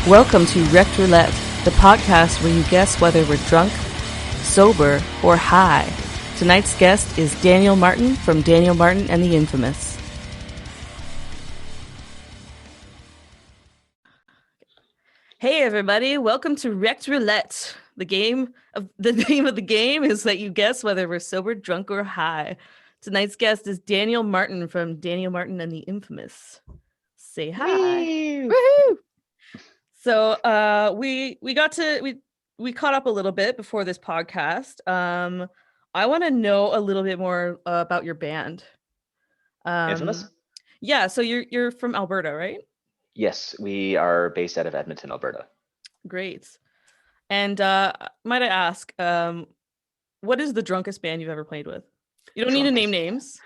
Welcome to Wrecked Roulette, the podcast where you guess whether we're drunk, sober, or high. Tonight's guest is Daniel Martin from Daniel Martin and the Infamous. Hey everybody, welcome to Wrecked Roulette. The name of the game is that you guess whether we're sober, drunk, or high. Tonight's guest is Daniel Martin from Daniel Martin and the Infamous. Say hi. Woohoo! So we caught up a little bit before this podcast. I want to know a little bit more about your band. Infamous? Yeah, so you're from Alberta, right? Yes, we are based out of Edmonton, Alberta. Great. And might I ask, what is the drunkest band you've ever played with? You don't need to name names.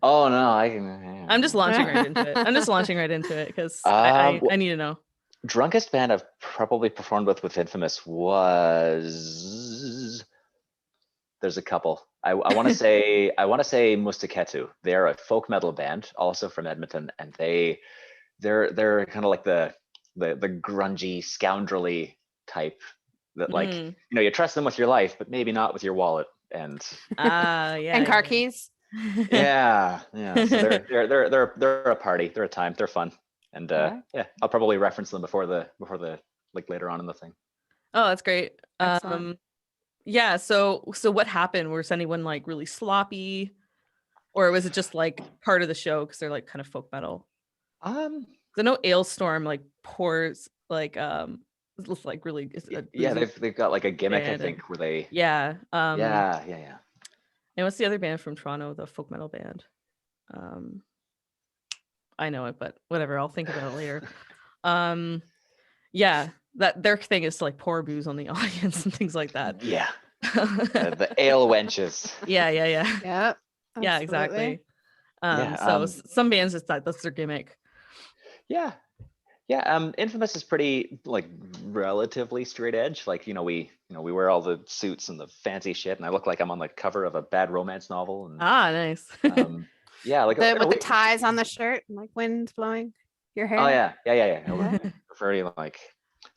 Oh no, I can. I'm just launching right into it because I need to know. Drunkest band I've probably performed with Infamous was. There's a couple. I want to say Mustaketu. They're a folk metal band, also from Edmonton, and they're kind of like the grungy, scoundrelly type that you trust them with your life, but maybe not with your wallet and car keys. Yeah. So they're a party. They're a time. They're fun. And I'll probably reference them before the like later on in the thing. Oh, that's great. Yeah. So what happened? Was anyone like really sloppy, or was it just like part of the show because they're like kind of folk metal? I know Ailstorm like pours like it's like really. They've got like a gimmick I think where they. Yeah. Yeah. And what's the other band from Toronto? The folk metal band. I know it, but whatever. I'll think about it later. Yeah, that their thing is to like pour booze on the audience and things like that. Yeah. The ale wenches. Yeah. Yeah. Yeah, exactly. So some bands, that's their gimmick. Yeah. Infamous is pretty like relatively straight edge. Like we wear all the suits and the fancy shit, and I look like I'm on the cover of a bad romance novel. And, nice. Yeah, like with the ties on the shirt and like wind blowing your hair. Oh yeah. Very like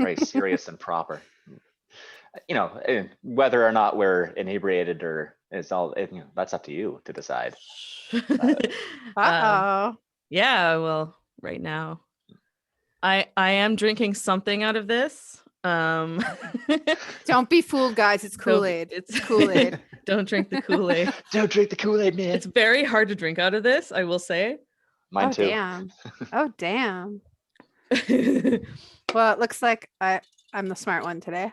very serious and proper. Whether or not we're inebriated or it's all that's up to you to decide. Uh-oh. Yeah, well, right now I am drinking something out of this. Don't be fooled, guys. It's Kool-Aid. It's Kool-Aid. Don't drink the Kool-Aid. Don't drink the Kool-Aid, man. It's very hard to drink out of this, I will say. Mine too. Damn. Well, it looks like I'm the smart one today.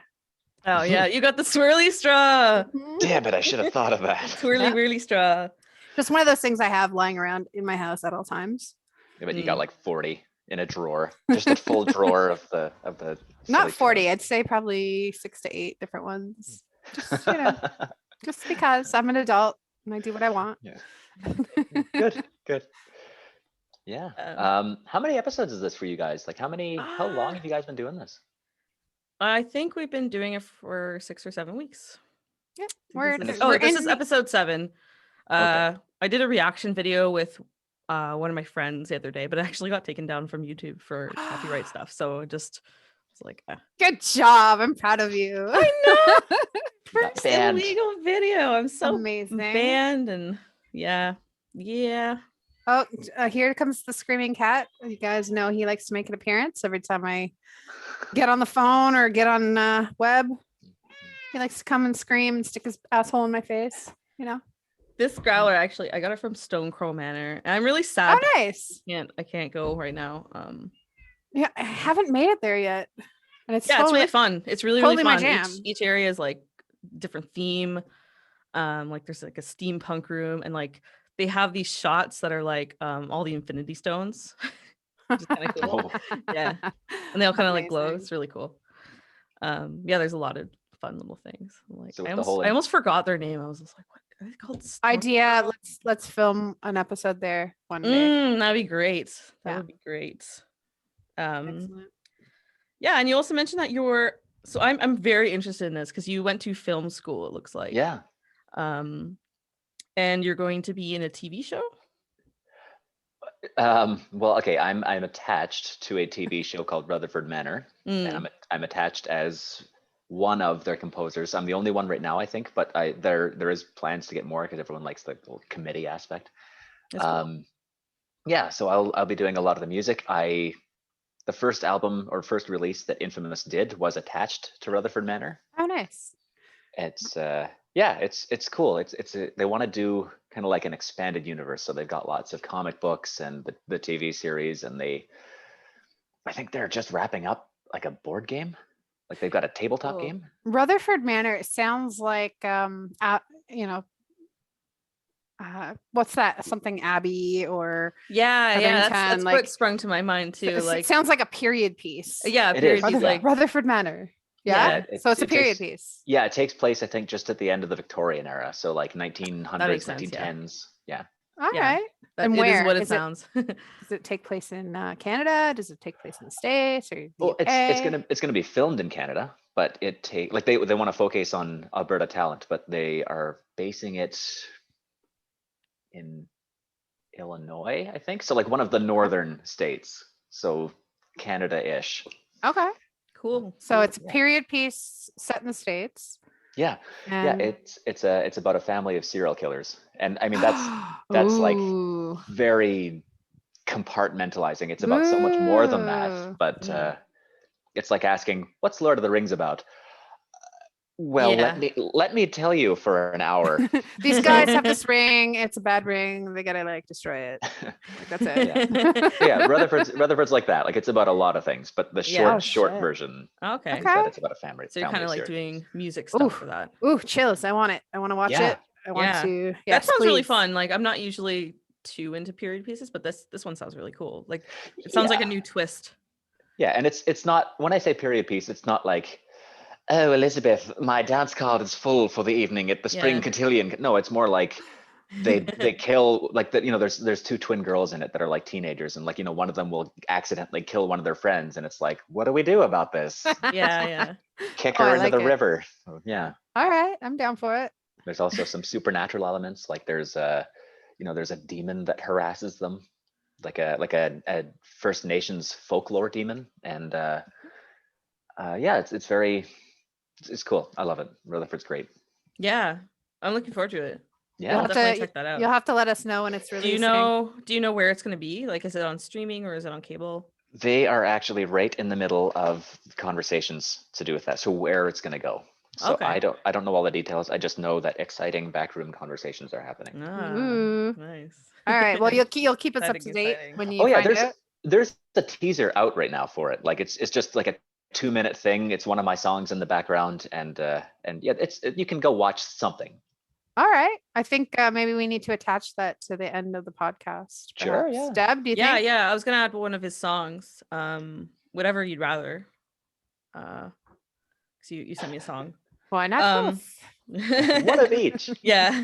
Oh yeah, you got the swirly straw. Damn it, I should have thought of that. Swirly straw. Just one of those things I have lying around in my house at all times. Yeah, but you got like 40 in a drawer. Just a full drawer of the Not 40, I'd say probably 6 to 8 different ones. Just just because I'm an adult and I do what I want. Yeah. Good. Yeah. How many episodes is this for you guys? Like how long have you guys been doing this? I think we've been doing it for 6 or 7 weeks. Yeah. This is episode 7. Okay. I did a reaction video with one of my friends the other day, but it actually got taken down from YouTube for copyright stuff. So just was like, good job. I'm proud of you. I know. First illegal video. I'm so amazing. Banned and yeah. Oh, here comes the screaming cat. You guys know he likes to make an appearance every time I get on the phone or get on web. He likes to come and scream and stick his asshole in my face. This growler, actually, I got it from Stone Crow Manor. And I'm really sad. Oh, nice. I can't go right now. Yeah, I haven't made it there yet. And it's it's really fun. It's really fun. My jam. Each area is like different theme. Like there's like a steampunk room, and like they have these shots that are like all the Infinity Stones. Which is kind of cool. Yeah. And they all kind of like glow. It's really cool. There's a lot of fun little things. Like so I almost forgot their name. I was just like, what? Idea. Let's film an episode there one day. That'd be great. That would be great. Excellent. Yeah, and you also mentioned that so I'm very interested in this because you went to film school, it looks like. Yeah. And you're going to be in a TV show? Well, okay, I'm attached to a TV show called Rutherford Manor, and Mm, I'm attached as one of their composers. I'm the only one right now, I think, but there is plans to get more because everyone likes the whole committee aspect. that's cool. Um, yeah, so I'll be doing a lot of the music. The first album or first release that Infamous did was attached to Rutherford Manor. Oh, nice. It's yeah, it's cool. They want to do kind of like an expanded universe, so they've got lots of comic books and the TV series, and I think they're just wrapping up like a board game, like they've got a tabletop Cool. game. Rutherford Manor, it sounds like you know, what's that? Something Abbey or Yeah, that's Covington, what like sprung to my mind too. it Like, sounds like a period piece. yeah, It period is, piece. yeah. Like, Rutherford Manor. Yeah. Yeah. So it's a it period takes, piece. yeah, it takes place I think just at the end of the Victorian era, so like that 1900s, makes sense. Yeah, 1910s. Yeah. All Yeah. right. that And it is where what it is it? sounds. Does it take place in Canada? Does it take place in the States or the Well, it's UK? gonna be filmed in Canada, but they want to focus on Alberta talent, but they are basing it in Illinois, I think. So like one of the northern states. So Canada-ish. Okay. Cool. So it's a Yeah. period piece set in the States. Yeah. Yeah, And it's about a family of serial killers. And I mean that's like Ooh. very compartmentalizing. It's about so much more than that, Ooh. but Mm. it's like asking, what's Lord of the Rings about? Well, Yeah. let me tell you for an hour. These guys have this ring. It's a bad ring. They gotta like destroy it. Like, that's it. Yeah, Rutherford's like that. Like it's about a lot of things, but the Yeah. Oh, short shit. version Okay. is Okay. that it's about a family. So you're kind family of of like serial doing killers. music stuff Ooh. for that. Ooh, chills. I want it. I want to watch Yeah. it. I want Yeah. to. That Yes, sounds really please. fun. Like, I'm not usually too into period pieces, but this one sounds really cool. Like, it sounds like a Yeah. new twist. Yeah, and it's not, when I say period piece, it's not like, oh, Elizabeth, my dance card is full for the evening at the Spring Yeah. Cotillion. No, it's more like they kill, like that, there's two twin girls in it that are like teenagers, and like, one of them will accidentally kill one of their friends, and it's like, what do we do about this? Yeah. Kick Oh, her I into like the it. river. So, yeah. All right, I'm down for it. There's also some supernatural elements, like there's a demon that harasses them, like a First Nations folklore demon, and yeah, it's cool. I love it. Rutherford's great. Yeah. I'm looking forward to it. Yeah. I'll definitely check that out. You'll have to let us know when it's Do releasing. you know where it's going to be? Like, is it on streaming or is it on cable? They are actually right in the middle of conversations to do with that. So where it's going to go. So Okay. I don't know all the details. I just know that exciting backroom conversations are happening. Ah, Ooh. nice. All right. Well, you'll keep us up Exciting, to date exciting. when you Oh yeah, find out. there's a teaser out right now for it. Like it's just like a 2-minute thing. It's one of my songs in the background, and yeah, you can go watch something. All right. I think maybe we need to attach that to the end of the podcast. Sure, perhaps. yeah. Deb, do you think? Yeah. I was gonna add one of his songs. Whatever you'd rather. Because you sent me a song. Why not both? One of each. Yeah.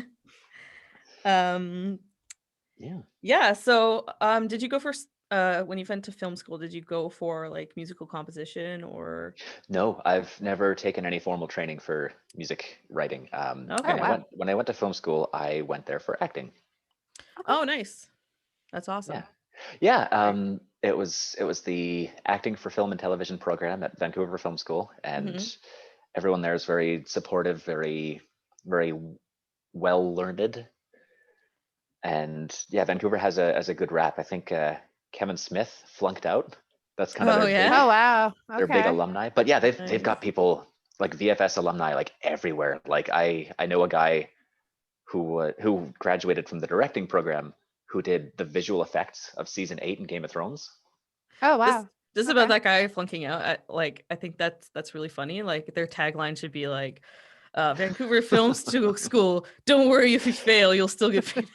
Yeah. So did you go for when you went to film school, did you go for like musical composition or No, I've never taken any formal training for music writing. Okay. When Oh, wow. when I went to film school, I went there for acting. Oh, nice. That's awesome. Yeah. It was the acting for film and television program at Vancouver Film School, and Mhm. everyone there is very supportive, very, very well learned. And yeah, Vancouver has a good rap. I think Kevin Smith flunked out. That's kind of Oh, their yeah? big, Oh, wow. their big Okay. alumni. But yeah, they've Nice. got people like VFS alumni like everywhere. Like I know a guy who graduated from the directing program who did the visual effects of season 8 in Game of Thrones. Oh, wow. This is Okay. about that guy flunking out. I think that's really funny. Like their tagline should be like Vancouver Film School. Don't worry if you fail, you'll still get paid.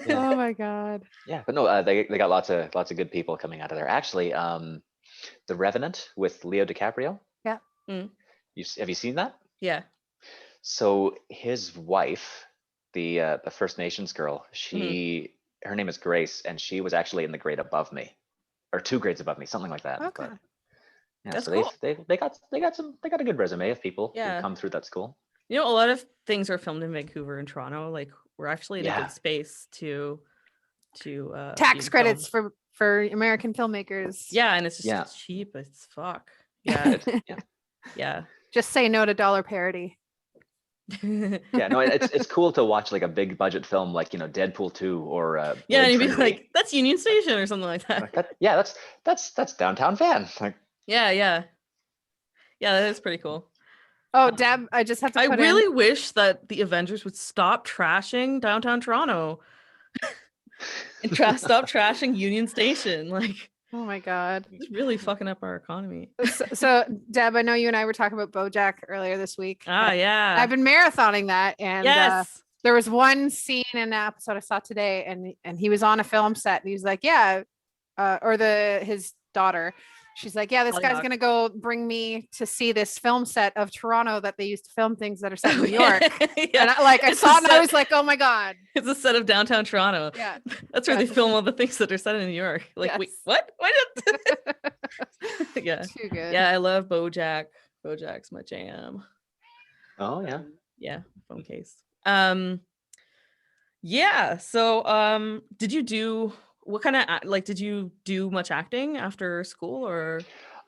Yeah. Oh my God. Yeah, but no, they got lots of good people coming out of there. Actually, The Revenant with Leo DiCaprio. Yeah. Mm. Have you seen that? Yeah. So his wife, the First Nations girl, her name is Grace, and she was actually in the grade above me, or 2 grades above me, something like that. Okay. But, yeah, That's so cool. they got a good resume of people Yeah. who come through that school. You know, a lot of things are filmed in Vancouver and Toronto. Like we're actually in a Yeah. good space to Tax be credits filmed. for American filmmakers. Yeah, and it's just Yeah. it's cheap as fuck. Yeah, Yeah. yeah. Just say no to dollar parody. Yeah, no, it's cool to watch like a big budget film like, Deadpool 2 or Yeah, Blade and you'd be Trinity. like, that's Union Station or something like that. Like that, yeah, that's downtown Van. Like, Yeah, yeah. Yeah, that is pretty cool. Oh, Deb, I just have to I put really in. wish that the Avengers would stop trashing downtown Toronto and stop trashing Union Station. Like, Oh my God. it's really fucking up our economy. So, Deb, I know you and I were talking about BoJack earlier this week. Ah, yeah. I've been marathoning that, and Yes. there was one scene in an episode I saw today, and he was on a film set, and he was like, "Yeah," or his daughter. She's like, "Yeah, this guy's Hollyhock. gonna go bring me to see this film set of Toronto that they used to film things that are set in New York." Yeah. And I It's saw a it, and I set- was like, "Oh my God!" It's a set of downtown Toronto. Yeah, That's where they That's- film all the things that are set in New York. Like, wait, Yes. what? Why did? Yeah. too good. Yeah, I love BoJack. BoJack's my jam. oh yeah. Yeah, phone case. Yeah. So, did you do what kind of like? Did you do much acting after school or?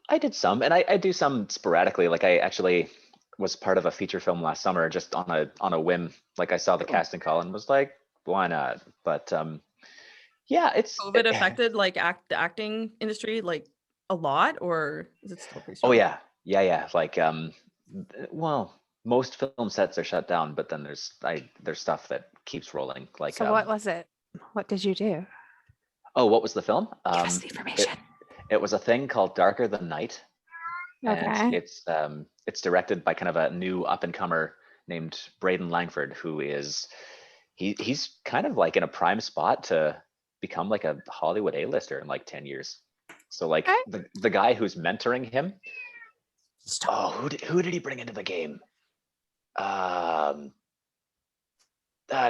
I did some, and I do some sporadically. Like I actually was part of a feature film last summer just on a whim. Like I saw the casting call and was like, why not? But yeah, it's COVID affected like the acting industry like a lot, or is it still pretty strong? Oh yeah. Like well, most film sets are shut down, but then there's stuff that keeps rolling. Like So what was it? What did you do? oh, what was the film? Give us the information. It was a thing called Darker Than Night. And Okay. it's directed by kind of a new up and comer named Braden Langford, who is he's kind of like in a prime spot to become like a Hollywood A-lister in like 10 years. So like Okay. the guy who's mentoring him, Stop. oh, who did he bring into the game?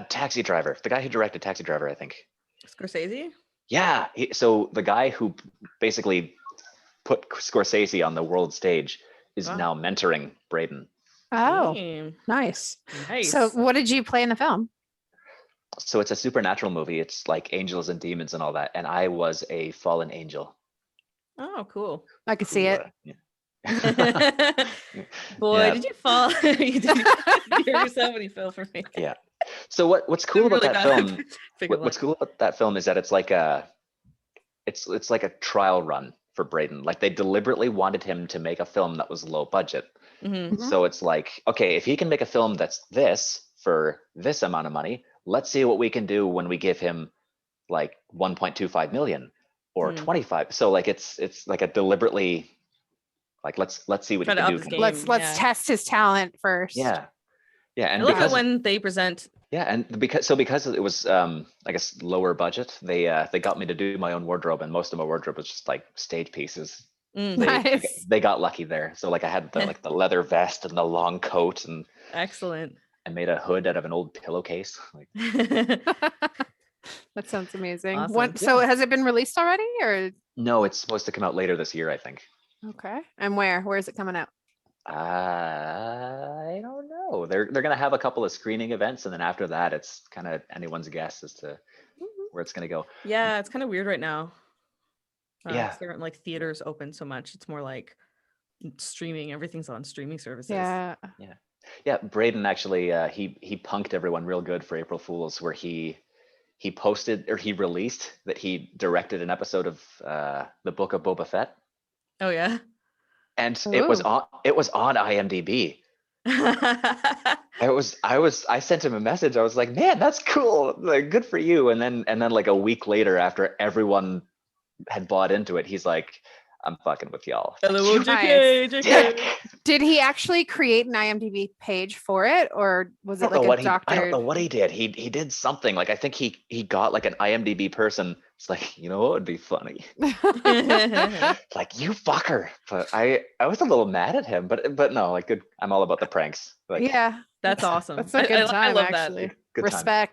Taxi Driver, the guy who directed Taxi Driver, I think. Scorsese. Yeah, so the guy who basically put Scorsese on the world stage is Wow. now mentoring Braden. Oh, Damn, nice. nice. So what did you play in the film? So it's a supernatural movie. It's like angels and demons and all that. And I was a fallen angel. Oh, cool. I could see it. Yeah. Boy, Yeah. did you fall? You did hear yourself when you fell for me. Yeah. So what's cool about that film? What's cool about that film is that it's like it's like a trial run for Braden. Like they deliberately wanted him to make a film that was low budget. Mm-hmm. Mhm. So it's like, okay, if he can make a film that's this for this amount of money, let's see what we can do when we give him like 1.25 million or Hmm. 25. So like it's like a deliberately like let's see what Try he to can up do. his kind of- game. Let's yeah. test his talent first. Yeah. Yeah. I And like because it when they present. yeah, and because it was I guess lower budget, they got me to do my own wardrobe, and most of my wardrobe was just like stage pieces. Mm, Nice. They got lucky there. So like I had the leather vest and the long coat, and excellent. I made a hood out of an old pillowcase. Like That sounds amazing. Awesome. So has it been released already, or no, it's supposed to come out later this year, I think. okay? And where is it coming out? I don't know. They're gonna have a couple of screening events, and then after that, it's kind of anyone's guess as to where it's gonna go. Yeah, it's kind of weird right now. Yeah. 'cause there aren't like theaters open so much. It's more like streaming. Everything's on streaming services. Yeah. Yeah, Braden actually he punked everyone real good for April Fools, where he posted or he released that he directed an episode of the Book of Boba Fett, Oh yeah. and it was Ooh. on IMDb. I sent him a message. I was like, man, that's cool. Like, good for you. And then like a week later, after everyone had bought into it, he's like, I'm fucking with y'all. Hello, Nice. JK, JK. Dick. Did he actually create an IMDb page for it, or was I it don't know like what a he I don't doctored? know what he did. He did something. Like I think he got like an IMDb person. It's like, you know what would be funny? Like, you fucker. But I was a little mad at him, but no, like good. I'm all about the pranks. Like Yeah, That's awesome. that's a good I time, love actually. that. good time.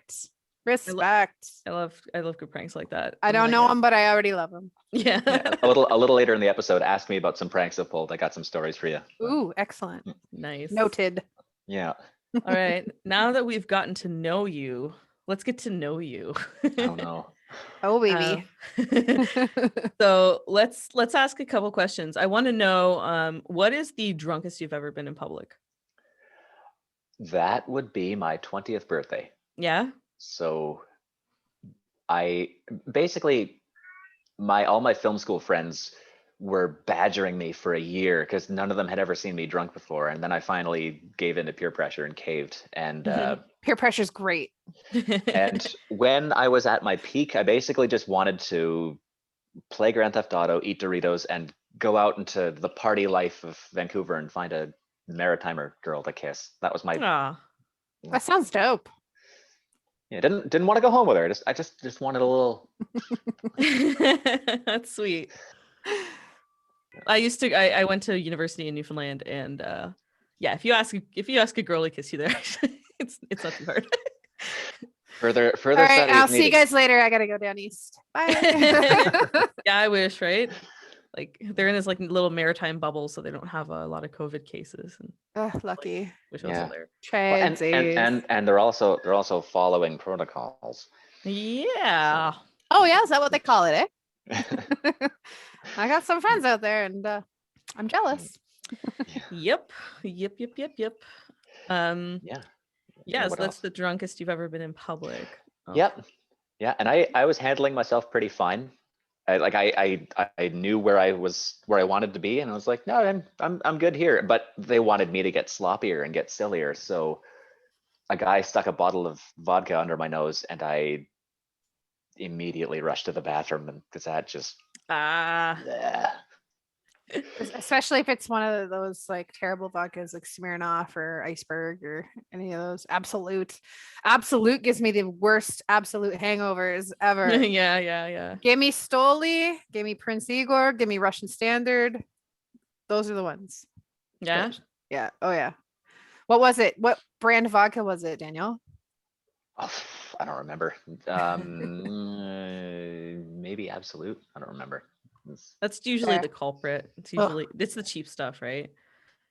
Respect. I love good pranks like that. I don't know him, but I already love him. Yeah. Yeah, a little later in the episode, ask me about some pranks I pulled. I got some stories for you. Ooh, excellent. Nice. Noted. Yeah. All right. Now that we've gotten to know you let's get to know you. Oh no. Oh, baby. So let's ask a couple questions. I want to know what is the drunkest you've ever been in public? That would be my 20th birthday. Yeah. So I basically all my film school friends were badgering me for a year because none of them had ever seen me drunk before, and then I finally gave in to peer pressure and caved. And Peer pressure's great. and when I was at my peak, I basically just wanted to play Grand Theft Auto, eat Doritos, and go out into the party life of Vancouver and find a Maritimer girl to kiss. That was my Aw. That sounds dope. yeah. Didn't want to go home with her. I just wanted a little. That's sweet. I went to university in Newfoundland, and yeah, if you ask a girl to kiss you there, it's not too hard. Further All right, studies I'll see you needed. guys later. I gotta go down east. Bye. Yeah, I wish, right? Like they're in this like little maritime bubble, so they don't have a lot of COVID cases. And Lucky. wish I was Yeah. still there. Well, and they're also following protocols. Yeah. Oh yeah, is that what they call it? Eh? I got some friends out there, and I'm jealous. Yep. Yeah. Yeah, so what that's else? the drunkest you've ever been in public. Oh. Yep. Yeah, and I was handling myself pretty fine. I knew where I wanted to be, and I was like, no, I'm good here. But they wanted me to get sloppier and get sillier, so a guy stuck a bottle of vodka under my nose, and I immediately rushed to the bathroom, and because that just bleh. Especially if it's one of those like terrible vodkas like Smirnoff or Iceberg or any of those. Absolute gives me the worst absolute hangovers ever. Yeah. Give me Stoli, give me Prince Igor, give me Russian Standard. Those are the ones. Yeah. Yeah. Oh yeah. What was it? What brand of vodka was it, Daniel? Oh, I don't remember. Maybe Absolute. I don't remember. That's usually Fair. the culprit. It's the cheap stuff, right?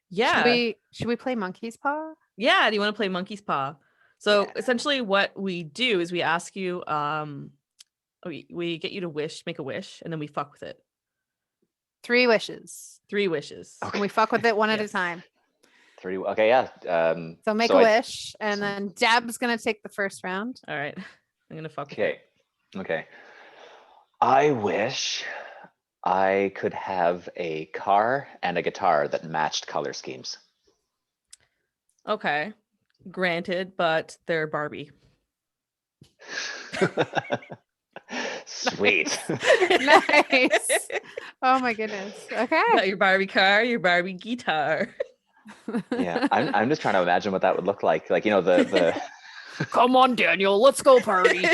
Yeah. Should we play Monkey's Paw? Yeah. Do you want to play Monkey's Paw? So essentially what we do is we ask you, we get you to make a wish, and then we fuck with it. 3 wishes. 3 wishes. Okay. And we fuck with it one at a time. 3. Okay, yeah. So make a wish, and then Deb's gonna take the first round. All right. I'm gonna fuck with it. Okay. I wish I could have a car and a guitar that matched color schemes. Okay. Granted, but they're Barbie. Sweet. Nice. Oh my goodness. Okay. You got your Barbie car, your Barbie guitar. Yeah, I'm just trying to imagine what that would look like. Like, the Come on, Daniel, let's go party.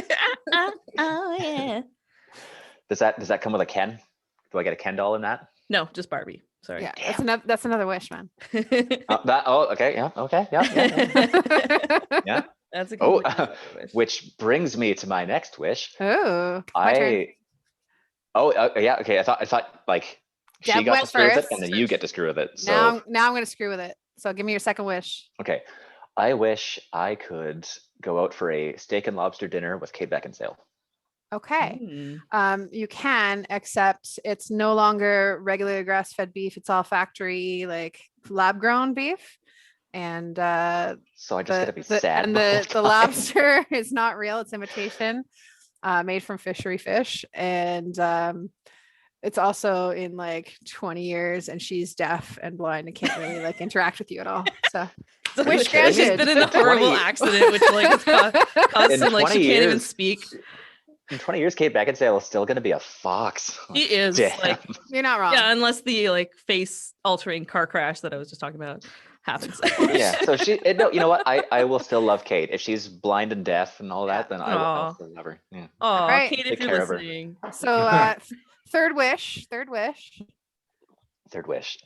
Oh yeah. Does that come with a Ken? Do I get a Ken doll in that? No, just Barbie. Sorry. Yeah, that's another wish, man. Okay, yeah. Yeah. That's a good wish. Which brings me to my next wish. Oh, my turn. Yeah, okay. I thought like she Deb got went to screw with it, first. and then you get to screw with it. So Now I'm gonna screw with it. So give me your second wish. okay, I wish I could go out for a steak and lobster dinner with Kate Beckinsale. Okay. You can, except it's no longer regular grass-fed beef. It's all factory, like lab-grown beef. And So I just gotta be sad. And the lobster is not real, it's imitation, made from fishery fish. And it's also in like 20 years, and she's deaf and blind and can't really like interact with you at all. So wish granted. She's been in a horrible accident, which like caused her, like she can't even speak. In 20 years, Kate Beckinsale is still going to be a fox. She is. Damn. Like, you're not wrong. Yeah, unless the like face altering car crash that I was just talking about happens. Yeah. So no, you know what? I will still love Kate. If she's blind and deaf and all that, then I'll still love her. Yeah. Oh, right. Kate, if Take you're care of her. listening. So third wish. Third wish.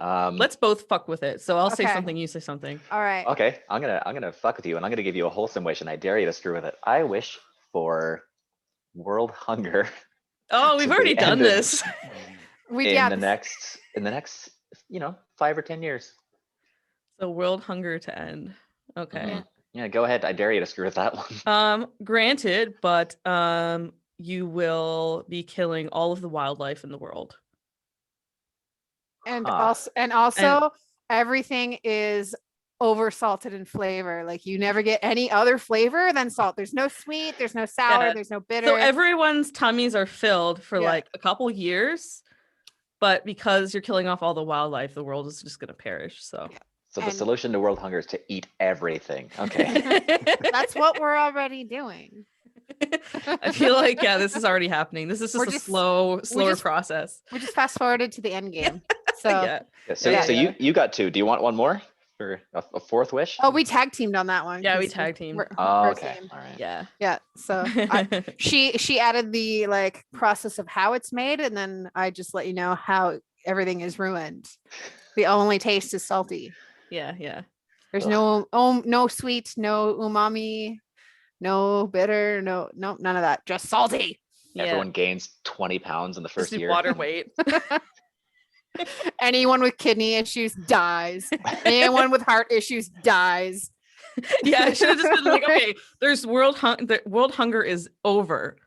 Let's both fuck with it. So I'll say Okay. something, you say something. All right. Okay. I'm gonna fuck with you, and I'm gonna give you a wholesome wish, and I dare you to screw with it. I wish for world hunger. Oh, we've to already be done ended this. in the next 5 or 10 years. So world hunger to end. Okay. Yeah. Yeah, go ahead. I dare you to screw with that one. Granted, but you will be killing all of the wildlife in the world. And Huh. also everything is over salted in flavor. Like you never get any other flavor than salt. There's no sweet, there's no sour, Yeah. there's no bitter. So everyone's tummies are filled for Yeah. like a couple years, but because you're killing off all the wildlife, the world is just gonna perish. So So the And- solution to world hunger is to eat everything. Okay. That's what we're already doing. I feel like this is already happening. This is We're just a just- slower just- process. We just fast forwarded to the end game. So Yeah. Yeah, so Yeah. so you got 2. Do you want one more for a fourth wish? oh, we tag teamed on that one. Yeah, we 'cause tag teamed. we're Oh, a okay. team. All right. Yeah. Yeah. So she added the like process of how it's made, and then I just let you know how everything is ruined. The only taste is salty. Yeah. There's Ugh. no sweet, no umami, no bitter, no none of that. Just salty. Yeah. Everyone gains 20 pounds in the Just first do year. water weight. Anyone with kidney issues dies. Anyone with heart issues dies. Yeah, I should have just been like, okay, there's world hunger is over,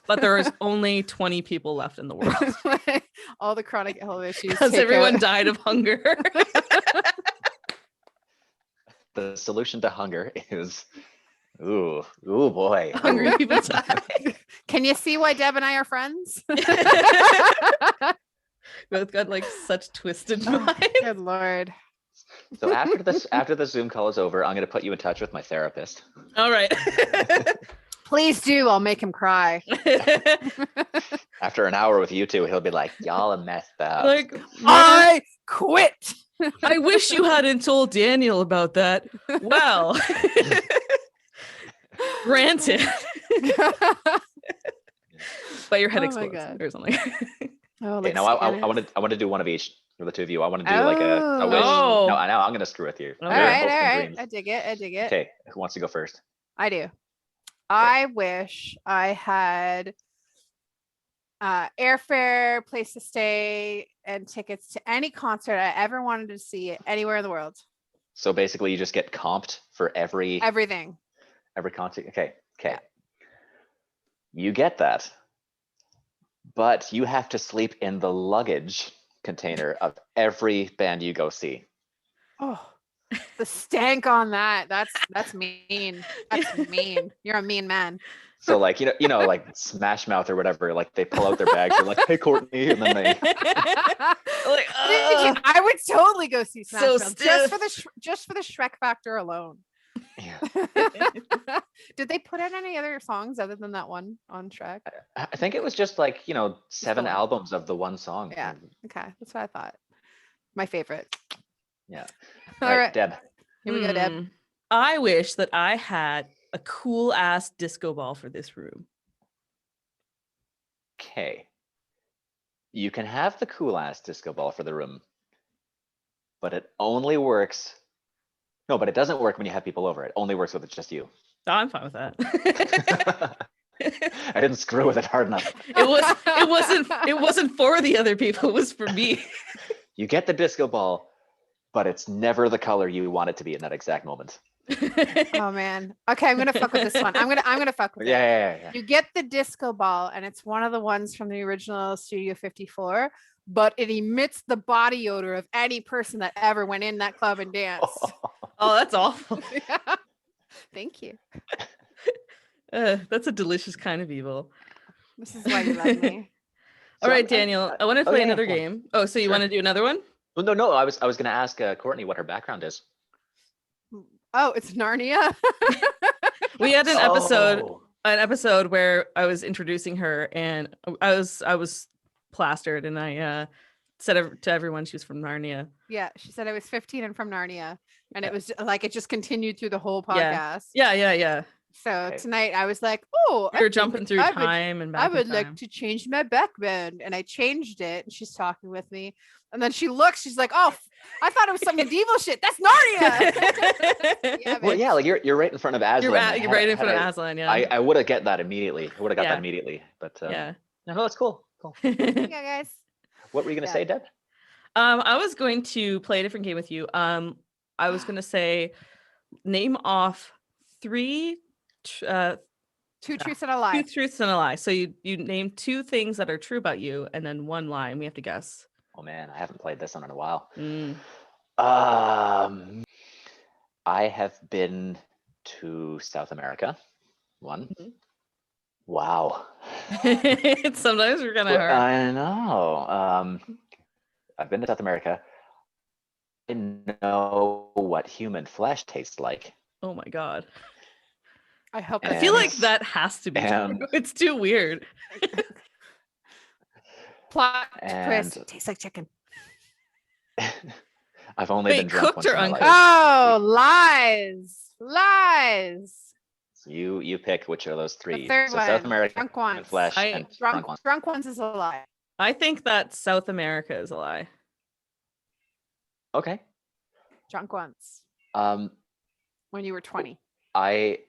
but there is only 20 people left in the world All the chronic health issues. because take everyone out- died of hunger. The solution to hunger is, ooh boy. Hungry Ooh. people die. Can you see why Deb and I are friends? Both got like such twisted Oh, minds. good lord. So after the Zoom call is over, I'm gonna put you in touch with my therapist. All right. Please do. I'll make him cry. After an hour with you two, he'll be like, y'all are messed up. Like, I quit. I wish you hadn't told Daniel about that. Well, granted, but your head Oh my explodes God. or something. Oh, Okay, like now I Scanners. want to do one of each for the two of you. I want to do like a wish. Oh. No, I know I'm gonna screw with you. All All They're right, both all in right. dreams. I dig it. I dig it. Okay, who wants to go first? I do. I wish I had airfare, place to stay, and tickets to any concert I ever wanted to see anywhere in the world. So basically, you just get comped for every Everything. concert. Okay. Yeah. You get that, but you have to sleep in the luggage container of every band you go see. Oh, the stank on that. That's mean. That's mean. You're a mean man. So like like Smash Mouth or whatever, like they pull out their bags, they're like, "Hey, Courtney," and then they. Like, I would totally go see Smash So Mouth just for stiff. the just for the Shrek factor alone. Yeah. Did they put out any other songs other than that one on Shrek? I think it was just like 7 one. albums of the one song. Yeah. Okay, that's what I thought. My favorite. Yeah. All All right, right, Deb. here we go, Deb. Hmm. I wish that I had a cool ass disco ball for this room. Okay. You can have the cool ass disco ball for the room, but it only works. No, but it doesn't work when you have people over. It only works with just you. Oh, I'm fine with that. I didn't screw with it hard enough. It wasn't for the other people, it was for me. You get the disco ball, but it's never the color you want it to be in that exact moment. Oh man. Okay, I'm gonna fuck with this one. I'm gonna fuck with it. Yeah. You get the disco ball, and it's one of the ones from the original Studio 54, but it emits the body odor of any person that ever went in that club and danced. Oh, that's awful. Thank you. That's a delicious kind of evil. This is why you love me. All So right, I'm- Daniel, I want to oh, play yeah, another go on. game. Oh, so you Sure. want to do another one? Well, no. I was gonna ask Courtney what her background is. Oh, it's Narnia. We had an Oh. episode where I was introducing her, and I was plastered, and I said to everyone she was from Narnia. Yeah, she said I was 15 and from Narnia, and Yeah. it was like it just continued through the whole Yeah. podcast. Yeah. So Okay. tonight I was like, oh, We were jumping through time and back. I in would time. like to change my backband, and I changed it. And she's talking with me, and then she looks. She's like, "Oh, I thought it was some medieval shit. That's Narnia." Yeah, Well, bitch. yeah, like you're right in front of Aslan. You're right in front of Aslan. Yeah. I would have get that immediately. I would have got Yeah. that immediately. But Yeah. no, that's cool. Cool. Yeah, guys. What were you gonna Yeah. say, Deb? I was going to play a different game with you. I was going to say, name off three Two truths and a lie. two truths and a lie. So you name two things that are true about you and then one lie, and we have to guess. Oh man, I haven't played this one in a while. Mm. I have been to South America. One. Mhm. Wow. Sometimes we're kind of hard. I know. I've been to South America. I know what human flesh tastes like. Oh my god. I hope. I feel like And- that has to be true. and- It's too weird. Plot And- twist. Tastes like chicken. I've only Wait, been drunk cooked once or in my uncooked? life. Oh, lies. So you pick which of those three. The third So one. South America, Drunk human ones. flesh, I- and Drunk, drunk ones. drunk ones is a lie. I think that South America is a lie. Okay. Drunk ones Um, when you were 20. I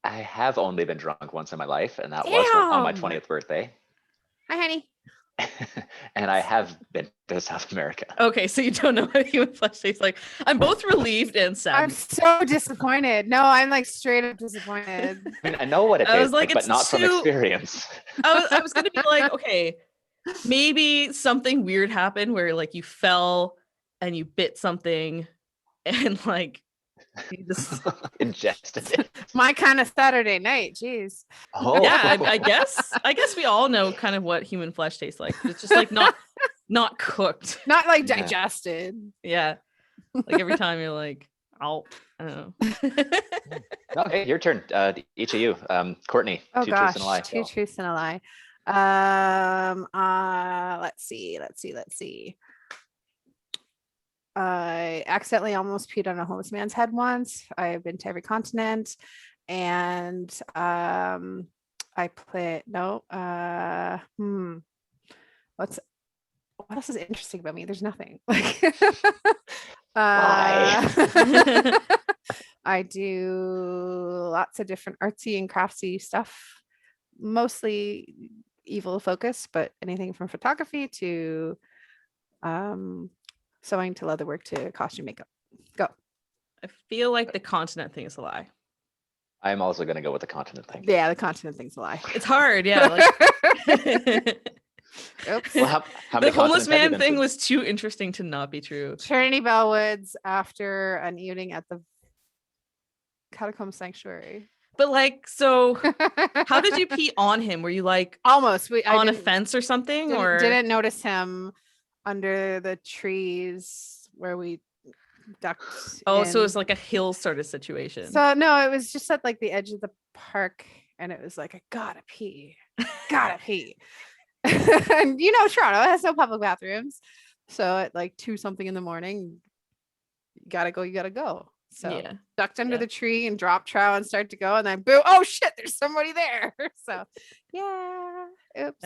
have only been drunk once in my life, and that was on my Damn. 20th birthday. Hi, honey. And I have been to South America. Okay, so you don't know what human flesh tastes like. I'm both relieved and I'm sad. so disappointed. No, I'm like straight up disappointed. I mean, I know what it I was tastes like, like, but it's not from too- experience. I was gonna be like, okay, maybe something weird happened where like you fell and you bit something and like you just Ingested it. My kind of Saturday night. Jeez. Oh. yeah, I guess we all know kind of what human flesh tastes like. It's just like not cooked. Not like Yeah. digested. Yeah. Like every time you're like, oh, I don't know. Okay, your turn. Each of you. Courtney, Oh two gosh, truths and a lie. two truths and a lie. Let's see. I accidentally almost peed on a homeless man's head once. I've been to every continent, and I play what else is interesting about me? There's nothing. Like I do lots of different artsy and craftsy stuff, mostly evil focus, but anything from photography to sewing to leatherwork to costume makeup. Go. I feel like the continent thing is a lie. I'm also going to go with the continent thing. Yeah, the continent thing's a lie. It's hard, yeah. Like, Oops. Well, how many the homeless continents have you man been thing to? was too interesting to not be true. Trinity Bellwoods after an evening at the Catacomb Sanctuary. But like, so how did you pee on him? Were you like Almost. I on a didn't- fence or something? Or didn't notice him under the trees where we ducked. oh, so it was in. like a hill sort of situation. So no, it was just at like the edge of the park, and it was like I gotta pee. And you know, Toronto has no public bathrooms, so at like 2 something in the morning, you gotta go. So yeah. ducked under Yeah. the tree and dropped trow and start to go, and then boo! Oh shit, there's somebody there. So yeah, oops,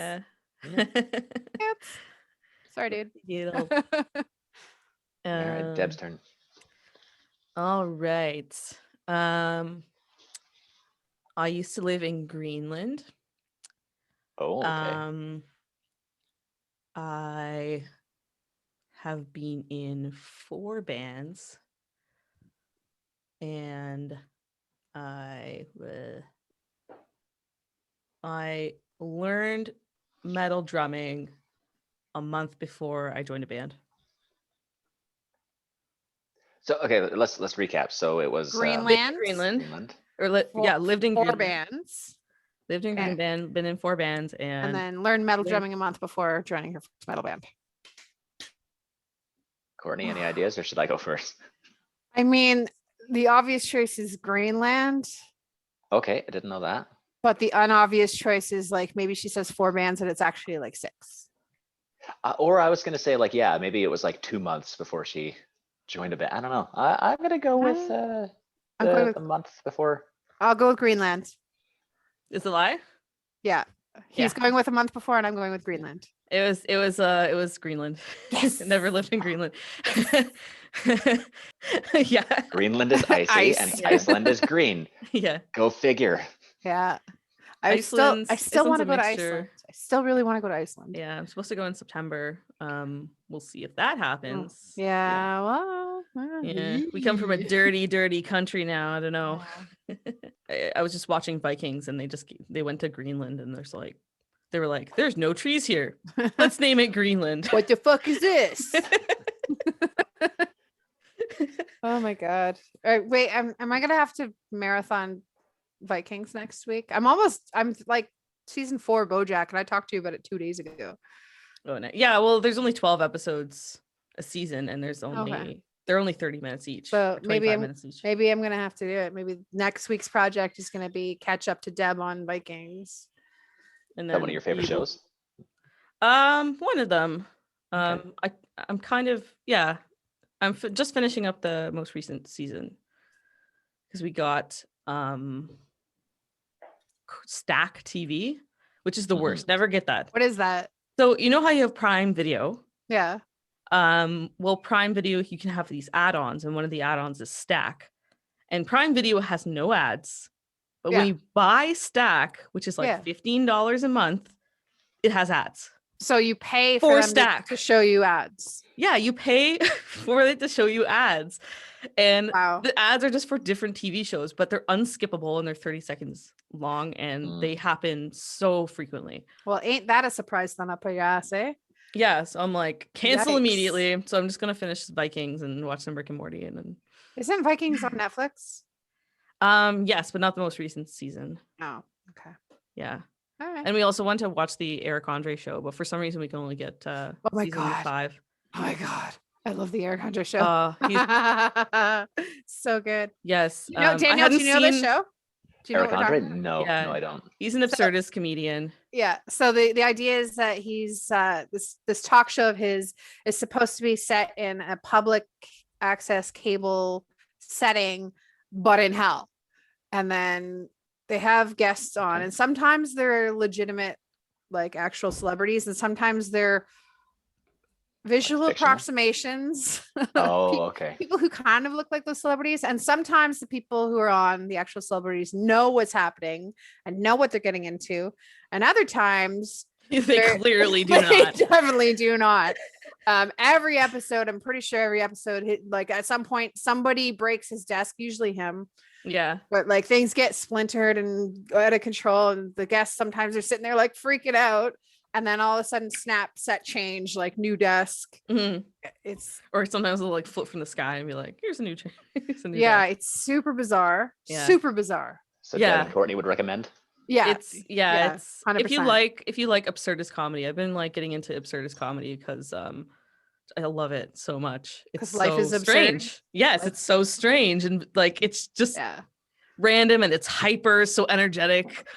oops. Sorry, dude. You know, All right, Deb's um, turn. all right. I used to live in Greenland. Oh, okay. I have been in 4 bands, and I learned metal drumming a month before I joined a band. So okay, let's recap. So it was Greenland. Greenland. Or Four- lived in 4 Greenland. bands, Lived in Okay. Greenland, been in 4 bands, and and then learned metal learned- drumming a month before joining her first metal band. Courtney, any ideas, or should I go first? I mean, the obvious choice is Greenland, Okay, I didn't know that. but the unobvious choice is like maybe she says 4 bands and it's actually like 6. Or I was gonna say like, yeah, maybe it was like 2 months before she joined a band. I don't know. I'm gonna go with I'm going with- the month before. I'll go with Greenland. is it a lie? Yeah. He's Yeah. going with a month before, and I'm going with Greenland. It was Greenland. Yes. Never lived in Greenland. Yeah. Greenland is icy Ice. and Yeah. Iceland is green. Yeah. Go figure. Yeah. I still Iceland's want to a go to mixture. Iceland. I still really want to go to Iceland. Yeah, I'm supposed to go in September. we'll see if that happens. Yeah. Well. Yeah, we come from a dirty country now. I don't know. I was just watching Vikings, and they went to Greenland, and they were like, "There's no trees here. Let's name it Greenland." What the fuck is this? Oh my god! All right, wait. Am I gonna have to marathon Vikings next week? I'm like season 4 BoJack, and I talked to you about it 2 days ago. Oh no. Yeah, well, there's only 12 episodes a season, and they're only 30 minutes each. So maybe 25 minutes each. maybe I'm gonna have to do it. Maybe next week's project is gonna be catch up to Deb on Vikings. And Is that then one of your favorite shows? one of them. Okay. I'm kind of I'm just finishing up the most recent season because we got Stack TV, which is the worst. Never get that. What is that? So you know how you have Prime Video? Yeah. Well, Prime Video, you can have these add-ons, and one of the add-ons is Stack. And Prime Video has no ads. But when you buy Stack, which is like $15 a month, it has ads. So you pay for them Stack to show you ads. Yeah, you pay for it to show you ads. And Wow. the ads are just for different TV shows, but they're unskippable and they're 30 seconds long, and they happen so frequently. Well, ain't that a surprise then up your ass, eh? Yeah, so I'm like, cancel Yikes. immediately. So I'm just gonna finish Vikings and watch some Rick and Morty, and then Isn't Vikings on Netflix? yes, but not the most recent season. Oh, okay. Yeah. All right. And we also want to watch the Eric Andre show, but for some reason we can only get Oh my season God. 5. Oh my God. I love the Eric Hunter show. So good. Yes. You know, Daniel, do you know this show? Do you know Eric what we're Andre? talking- No, Yeah. no, I don't. He's an absurdist comedian. Yeah. So the idea is that he's this talk show of his is supposed to be set in a public access cable setting, but in hell. And then they have guests on, and sometimes they're legitimate, like actual celebrities, and sometimes they're visual Fictional? approximations. Oh, okay. People who kind of look like those celebrities, and sometimes the people who are on the actual celebrities know what's happening and know what they're getting into, and other times They clearly do they not. definitely do not. Every episode, I'm pretty sure every episode, like at some point somebody breaks his desk, usually him, Yeah. but like things get splintered and go out of control, and the guests sometimes are sitting there like freaking out, and then all of a sudden snap, set change, like new desk. Mhm. It's Or sometimes they'll like float from the sky and be like, here's a new chair. yeah, it's super bizarre. Yeah. Super bizarre. So Yeah. Deb and Courtney would recommend. Yeah. It's yeah, it's 100%. if you like absurdist comedy. I've been like getting into absurdist comedy because I love it so much. It's 'Cause life so is absurd. strange. Yes, it's so strange, and like it's just Yeah. random, and it's hyper, so energetic.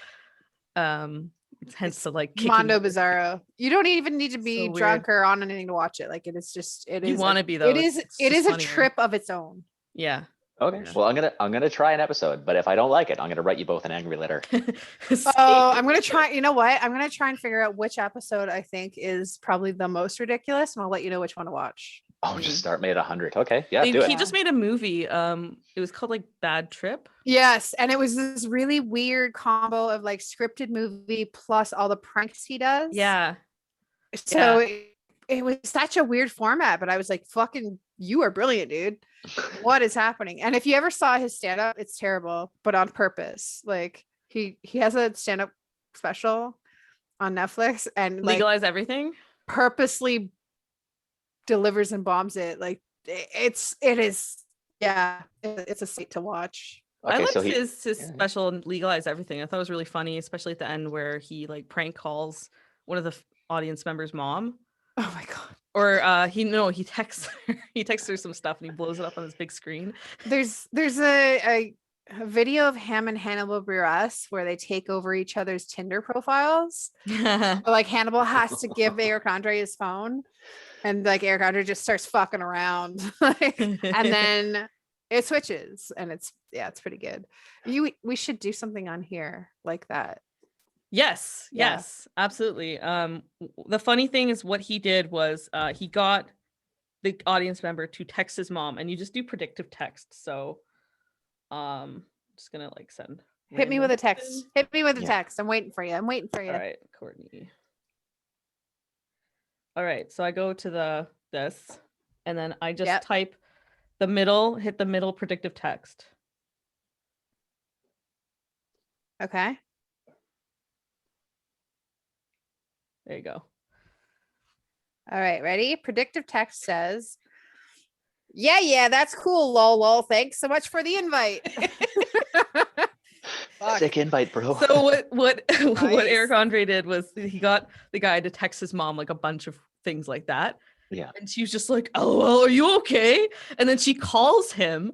Hence the like kicking. Mondo Bizarro. You don't even need to be So drunk weird. or on anything to watch it. Like it is just it is You want to be though. it is It's it just is a funnier. trip of its own. Yeah. Okay. Yeah. Well, I'm gonna try an episode, but if I don't like it, I'm gonna write you both an angry letter. Oh, I'm gonna try. You know what? I'm gonna try and figure out which episode I think is probably the most ridiculous, and I'll let you know which one to watch. Oh, just start me at 100. Okay. Yeah, do He it. just made a movie. It was called like Bad Trip. Yes, and it was this really weird combo of like scripted movie plus all the pranks he does. Yeah. So it was such a weird format, but I was like, "Fucking, you are brilliant, dude. What is happening?" And if you ever saw his stand up, it's terrible, but on purpose. Like he has a stand up special on Netflix, and like Legalize everything. purposely delivers and bombs it. Like it's a sight to watch. I Okay, liked so his yeah. special and Legalize Everything. I thought it was really funny, especially at the end where he like prank calls one of the audience members' mom. Oh my god. Or he texts her some stuff and he blows it up on this big screen. There's a video of him and Hannibal Buress where they take over each other's Tinder profiles. But, like Hannibal has to give Eric Andre his phone, and like Eric Andre just starts fucking around, like, and then it switches, and it's pretty good. We should do something on here like that. Yes, Yeah. yes, absolutely. The funny thing is what he did was he got the audience member to text his mom, and you just do predictive text. So just gonna like send Hit me with a random text. thing. Hit me with a Yeah. text. I'm waiting for you. All right, Courtney. All right, so I go to the this, and then I just Yep. type the middle, hit the middle predictive text. Okay. There you go. All right, ready? Predictive text says, yeah, that's cool, lol. Thanks so much for the invite. Fuck. Sick invite, bro. So what Nice. Eric Andre did was he got the guy to text his mom like a bunch of things like that. Yeah. And she was just like, "LOL, are you okay?" And then she calls him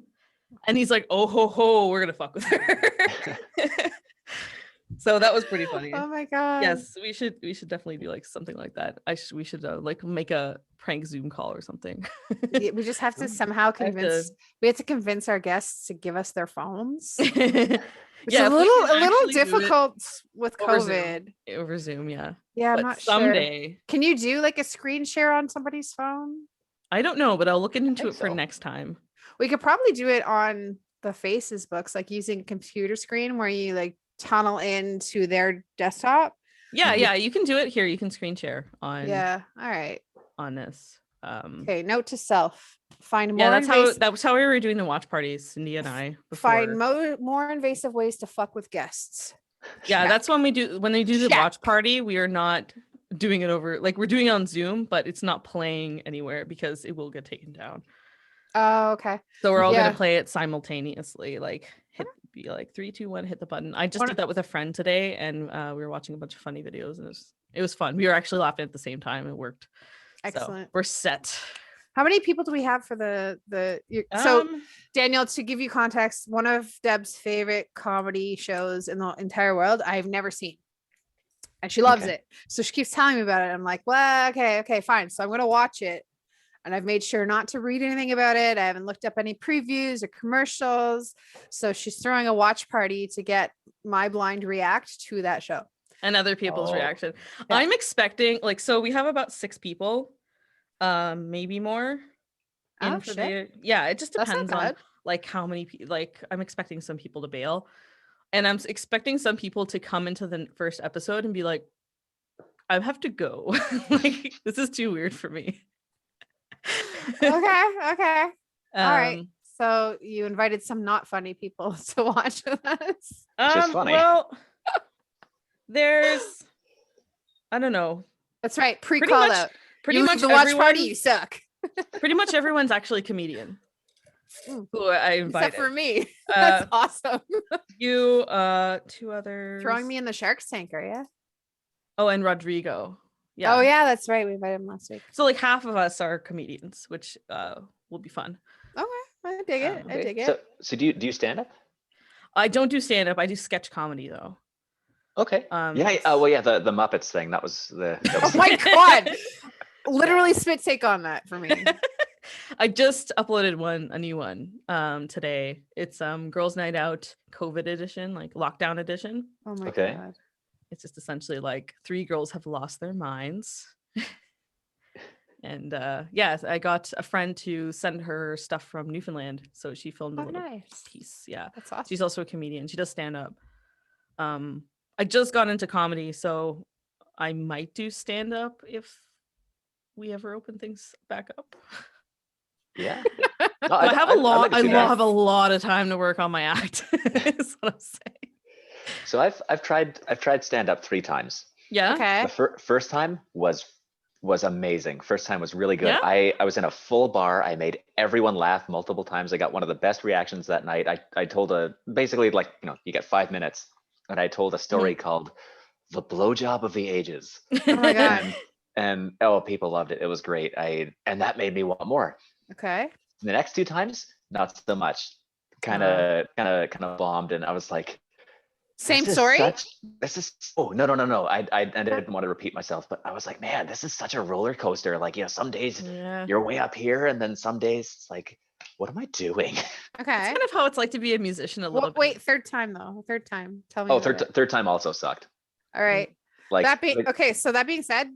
and he's like, "Oh ho ho, we're gonna fuck with her." So that was pretty funny. Oh my god. Yes, we should definitely do like something like that. We should like make a prank Zoom call or something. Yeah, we just have to somehow I have convince. to- We have to convince our guests to give us their phones. Which Yeah, is if we can a little actually do it difficult with over Zoom. COVID. over Zoom, yeah. Yeah, I'm But not sure. someday, Can you do like a screen share on somebody's phone? I don't know, but I'll look into think it for so. next time. We could probably do it on the Faces books, like using a computer screen where you like tunnel into their desktop. Yeah, Mhm. yeah, you can do it here. You can screen share on Yeah. All right. on this. Okay. Note to self: find more Yeah, that's invasive. how we were doing the watch parties, Cindy and I. Find Before. more invasive ways to fuck with guests. Yeah, Check. that's when they do the Check. watch party. We are not doing it over, like we're doing it on Zoom, but it's not playing anywhere because it will get taken down. Oh, okay. So we're all Yeah. gonna play it simultaneously, like be like 3, 2, 1, hit the button. I just One- did that with a friend today, and we were watching a bunch of funny videos, and it was fun. We were actually laughing at the same time. It worked. So, Excellent. we're set. How many people do we have for so Um, Daniel, to give you context, one of Deb's favorite comedy shows in the entire world, I've never seen. And she loves Okay. it. So she keeps telling me about it. I'm like, well, okay, fine. So I'm going to watch it. And I've made sure not to read anything about it. I haven't looked up any previews or commercials. So she's throwing a watch party to get my blind react to that show. and other people's Oh. reaction. Yeah. I'm expecting, like, so we have about 6 people, maybe more. Oh, for shit. yeah, it just That's not depends on bad. like how many people. Like, I'm expecting some people to bail, and I'm expecting some people to come into the first episode and be like, "I have to go. Like, this is too weird for me." Okay. All right. Um, So you invited some not funny people to watch with us. Just funny. Well, there's, I don't know. That's right. Pretty Pre-call much- out. Pretty You much leave the watch party, everyone- you suck. Pretty much everyone's actually a comedian Mm. who I invited. Except for me. That's awesome. You, 2 others. Throwing me in the Shark's tank, are you? Oh, and Rodrigo. Yeah. Oh yeah, that's right. We invited him last week. So like half of us are comedians, which will be fun. Okay, I dig it. I Okay. dig it. So do you stand up? I don't do stand up. I do sketch comedy though. Okay. Yeah. Well, yeah. The Muppets thing. That was the. That Oh was my god! Literally spit take on that for me. I just uploaded a new one today. It's Girls Night Out COVID edition, like lockdown edition. Oh my Okay. god. It's just essentially like 3 girls have lost their minds. And yeah, I got a friend to send her stuff from Newfoundland, so she filmed a Oh little nice. piece. Yeah. That's awesome. She's also a comedian. She does stand up. I just got into comedy, so I might do stand up if we ever open things back up. Yeah. So No, I have a lot. I like to see that. have a lot of time to work on my act. Is what I'm saying. So I've tried stand up 3 times. Yeah. Okay. The first time was amazing. First time was really good. Yeah? I was in a full bar. I made everyone laugh multiple times. I got one of the best reactions that night. I told basically, like, you get 5 minutes, and I told a story called "The Blowjob of the Ages." Oh my god. and oh, people loved it. It was great. And that made me want more. Okay. The next 2 times, not so much. Kind of bombed, and I was like, Same this is story. this is no. I didn't want to repeat myself, but I was like, man, this is such a roller coaster. Like, some days Yeah. you're way up here, and then some days it's like, what am I doing? Okay. It's kind of how it's like to be a musician a little bit. Wait, third time though. Third time. Tell me. Oh, about it. third time also sucked. All right. Like, Okay. So that being said,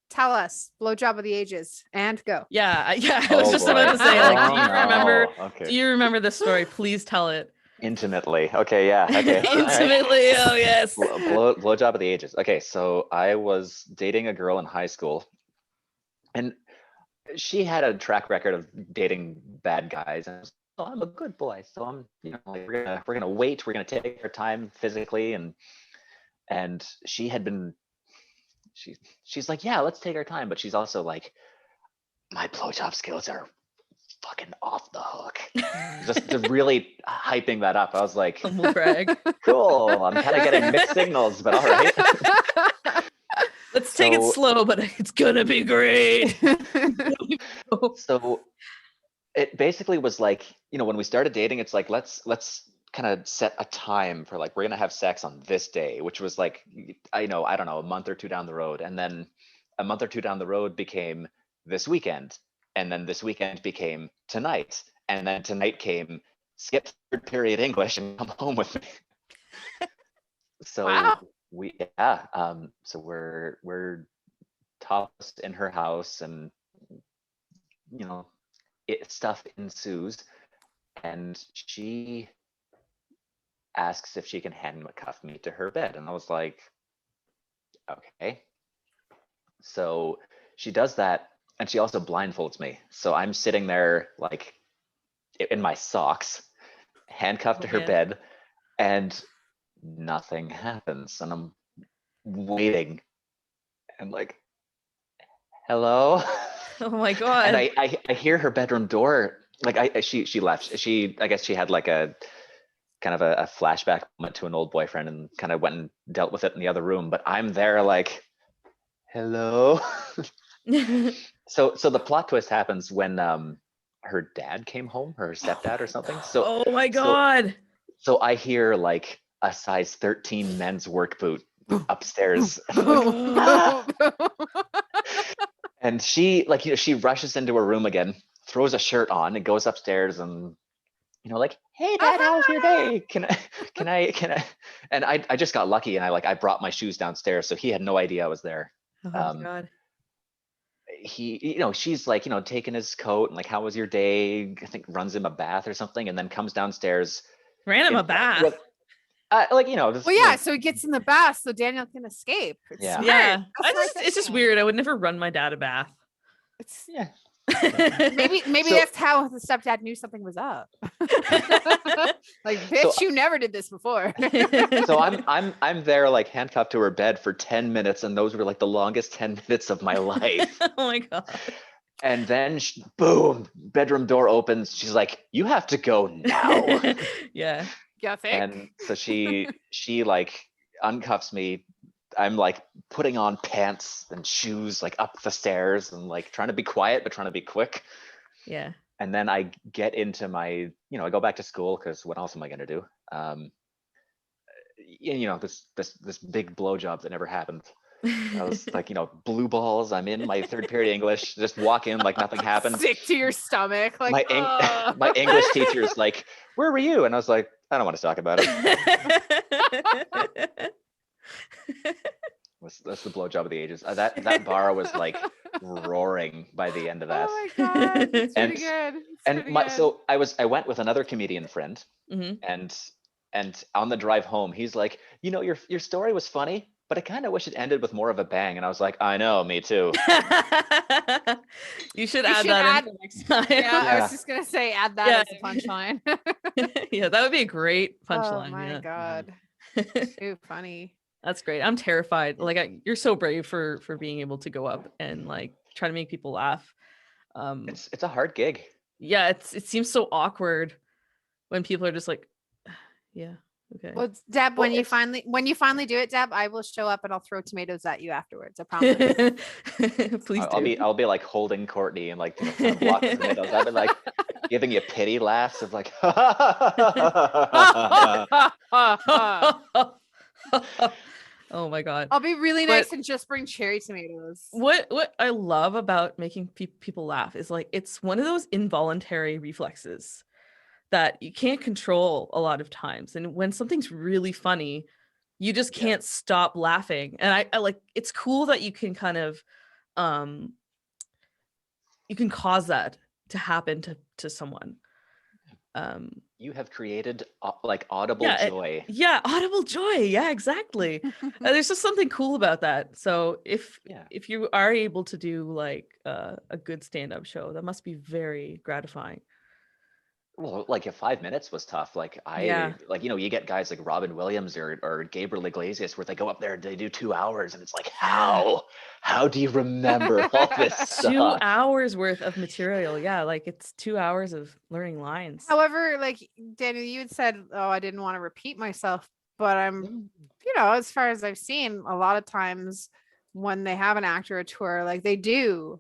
tell us blowjob of the ages and go. Yeah. I was just about to say, like, do you remember? Okay. Do you remember this story? Please tell it. Intimately. Okay, yeah. Okay. all right. Intimately. Oh yes. Blowjob of the ages. Okay, so I was dating a girl in high school, and she had a track record of dating bad guys, and I was, oh, I'm a good boy, so I'm, like, we're gonna wait, we're gonna take our time physically, and she had been, she's like, yeah, let's take our time, but she's also like, my blowjob skills are fucking off the hook. Just really hyping that up. I was like, Humble brag. cool. I'm kind of getting mixed signals, but all right. Let's take it slow, but it's gonna be great. So it basically was like, when we started dating, it's like, let's kind of set a time for, like, we're gonna have sex on this day, which was like, I don't know, a month or two down the road. And then a month or two down the road became this weekend. And then this weekend became tonight. And then tonight came skip third period English and come home with me. So Wow. so we're topless in her house, and stuff ensues, and she asks if she can handcuff me to her bed, and I was like, okay. So she does that, and she also blindfolds me, so I'm sitting there like in my socks, handcuffed to her bed, and nothing happens, and I'm waiting and like, hello. Oh my god. And I hear her bedroom door, like, she left, I guess she had like a kind of a flashback moment to an old boyfriend and kind of went and dealt with it in the other room, but I'm there like, hello. So the plot twist happens when her dad came home, her stepdad or something. So oh my god. So I hear like a size 13 men's work boot upstairs. And she, like, she rushes into her room again, throws a shirt on, and goes upstairs, and like, hey dad, how's your day? Can I? And I just got lucky, and I brought my shoes downstairs, so he had no idea I was there. Oh my god. He, she's like, taking his coat and like, how was your day? I think runs him a bath or something, and then comes downstairs. Ran him a bath. Just, well, yeah, like, so he gets in the bath so Daniel can escape. It's yeah. smart. Yeah. It's just weird. I would never run my dad a bath. It's yeah. maybe so, that's how the stepdad knew something was up. Like, bitch, you never did this before. So I'm there like handcuffed to her bed for 10 minutes, and those were like the longest 10 minutes of my life. Oh my god. And then boom, bedroom door opens. She's like, you have to go now. Yeah. Yeah. And so she like uncuffs me. I'm like putting on pants and shoes, like up the stairs, and like trying to be quiet but trying to be quick. Yeah. And then I get into my, I go back to school, because what else am I gonna do? This big blowjob that never happened. I was like, blue balls. I'm in my third period English. Just walk in like nothing happened. Sick to your stomach. Like, my English teacher's like, where were you? And I was like, I don't want to talk about it. That's the blowjob of the ages. That bar was like roaring by the end of that. Oh my god, it's pretty good. So I went with another comedian friend, and on the drive home, he's like, your story was funny, but I kind of wish it ended with more of a bang. And I was like, I know, me too. You should add that in next time. Yeah, I was just gonna say, add that as a punchline. Yeah, that would be a great punchline. Oh my god, too funny. That's great. I'm terrified. Like, you're so brave for being able to go up and like try to make people laugh. It's a hard gig. Yeah, it seems so awkward when people are just like, yeah. Okay. Well, Deb, when you finally do it, Deb, I will show up and I'll throw tomatoes at you afterwards. I promise. Please do. I'll be like holding Courtney and like kind of blocking tomatoes. I've been like giving you pity laughs of like. Oh my god. I'll be really nice and just bring cherry tomatoes. What I love about making people laugh is like, it's one of those involuntary reflexes that you can't control a lot of times. And when something's really funny, you just can't stop laughing. And I like, it's cool that you can kind of you can cause that to happen to someone. You have created like audible Yeah, joy. yeah, audible joy. Yeah, exactly. There's just something cool about that. So Yeah. if you are able to do like a good stand-up show, that must be very gratifying. Well, like if 5 minutes was tough, like Yeah. like, you get guys like Robin Williams or Gabriel Iglesias where they go up there and they do 2 hours and it's like, Yeah. how do you remember all this 2 stuff? hours worth of material. Yeah, like it's 2 hours of learning lines. However, like Daniel, you had said, oh, I didn't want to repeat myself, but as far as I've seen, a lot of times when they have an actor or tour, like they do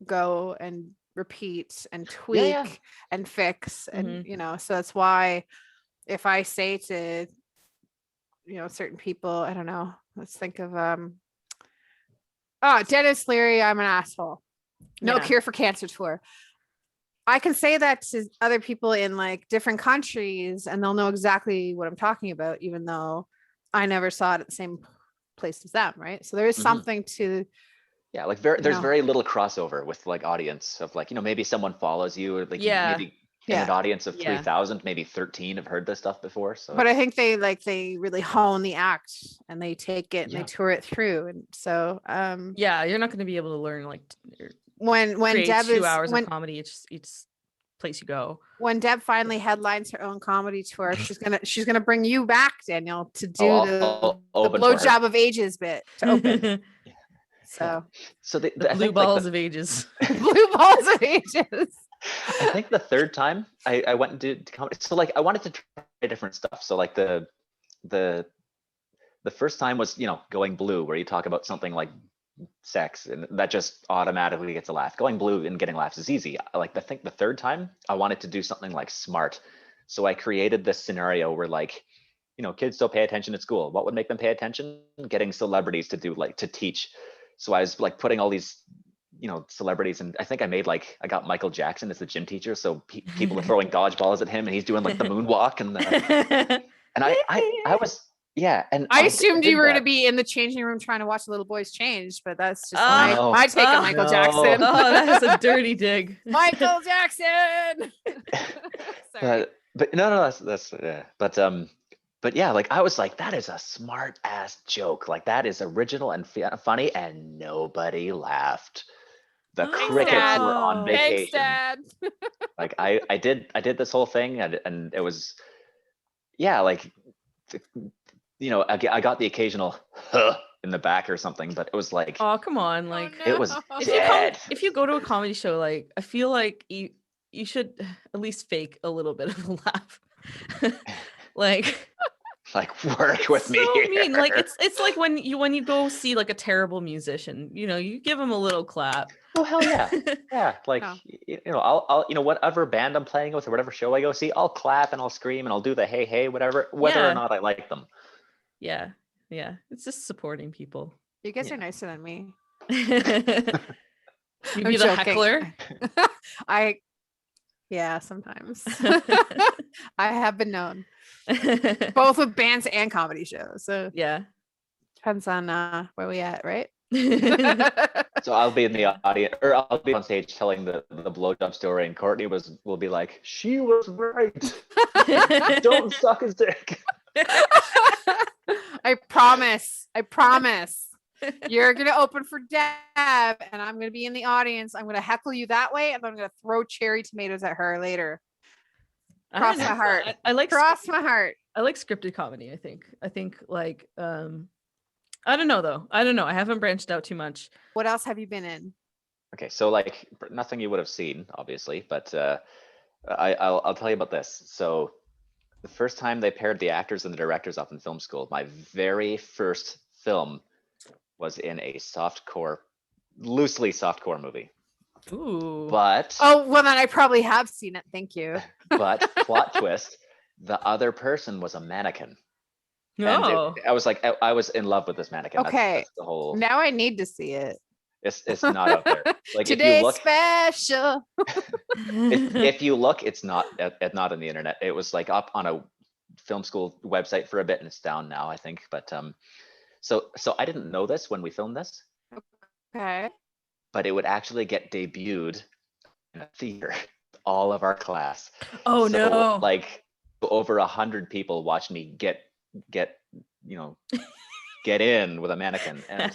go and repeat and Yeah, yeah. tweak and fix. And, Mhm. so that's why if I say to, certain people, I don't know, let's think of, Dennis Leary, I'm an asshole. No Yeah. cure for cancer tour. I can say that to other people in like different countries and they'll know exactly what I'm talking about, even though I never saw it at the same place as them. Right. So there is Mhm. something to, Yeah, like there's very little crossover with like audience of like, maybe someone follows you or like Yeah. maybe in an Yeah. audience of Yeah. 3,000, maybe 13 have heard this stuff before. So but I think they really hone the act and they take it and Yeah. they tour it through. And so, Yeah, you're not going to be able to learn like when create Deb 2 is, hours of comedy each place you go. when Deb finally headlines her own comedy tour, she's gonna bring you back, Daniel, to do I'll the open for her. blowjob of ages bit to open. So So The I blue think like balls of ages. blue balls of ages. I think the third time I went and did comedy, so like I wanted to try different stuff. So like the first time was, going blue, where you talk about something like sex and that just automatically gets a laugh. Going blue and getting laughs is easy. I think the third time I wanted to do something like smart. So I created this scenario where like, kids still pay attention at school. What would make them pay attention? Getting celebrities to teach. So I was like putting all these, celebrities, and I think I got Michael Jackson as the gym teacher. So people are throwing dodgeballs at him and he's doing like the moonwalk and I was, yeah. And I I assumed did you were that. going to be in the changing room trying to watch the little boys change, but that's just no, my take on Michael no. Jackson. Oh, that is a dirty dig. Michael Jackson. Sorry. But no, that's yeah. But yeah, like I was like, that is a smart ass joke. Like that is original and funny, and nobody laughed. The crickets were on Thanks, vacation. Dad. Like I did this whole thing, and it was, yeah, like, I got the occasional huh in the back or something, but it was like, Oh, come on. Like no. it was if dead. if you go to a comedy show, like I feel like you should at least fake a little bit of a laugh. Like work with me so here. mean. Like it's like when you go see like a terrible musician, you give them a little clap. Oh hell yeah. Yeah, like No. I'll whatever band I'm playing with or whatever show I go see, I'll clap and I'll scream and I'll do the hey whatever, whether Yeah. or not I like them. Yeah. It's just supporting people. You guys Yeah. are nicer than me. You I'm be the joking. heckler. Yeah, sometimes. I have been known. Both with bands and comedy shows. So Yeah. depends on where we at, right? So I'll be in the audience, or I'll be on stage telling the blowjob story, and Courtney will be like, she was right. Don't suck his dick. I promise. You're gonna open for Deb, and I'm gonna be in the audience. I'm gonna heckle you that way, and I'm gonna throw cherry tomatoes at her later. Cross my heart. I like Cross my heart. I like scripted comedy. I think like I don't know though. I don't know. I haven't branched out too much. What else have you been in? Okay, so like nothing you would have seen, obviously, but I'll tell you about this. So the first time they paired the actors and the directors up in film school, my very first film was in a loosely softcore movie. Ooh. But oh well, then I probably have seen it. Thank you. But plot twist, the other person was a mannequin. No. And I was like, I was in love with this mannequin. Okay. That's the whole. Now I need to see it. It's not out there. Like Today's if you look, special. if you look, it's not not on the internet. It was like up on a film school website for a bit, and it's down now, I think. But so I didn't know this when we filmed this. Okay. But it would actually get debuted in a theater. all of our class. Oh So, no. like over 100 people watched me get you know get in with a mannequin. And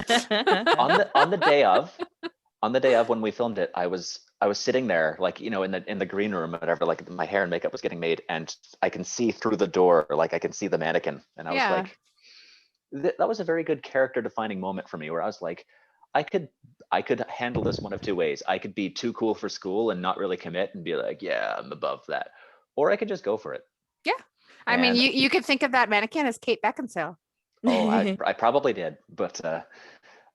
on the day of when we filmed it, I was sitting there, like, you know, in the green room or whatever, like my hair and makeup was getting made, and I can see through the door, like I can see the mannequin, and I was like, that was a very good character defining moment for me, where I was like, I could handle this one of two ways. I could be too cool for school and not really commit and be like, yeah, I'm above that, or I could just go for it. Yeah. I mean, And- you could think of that mannequin as Kate Beckinsale. Oh, I probably did, but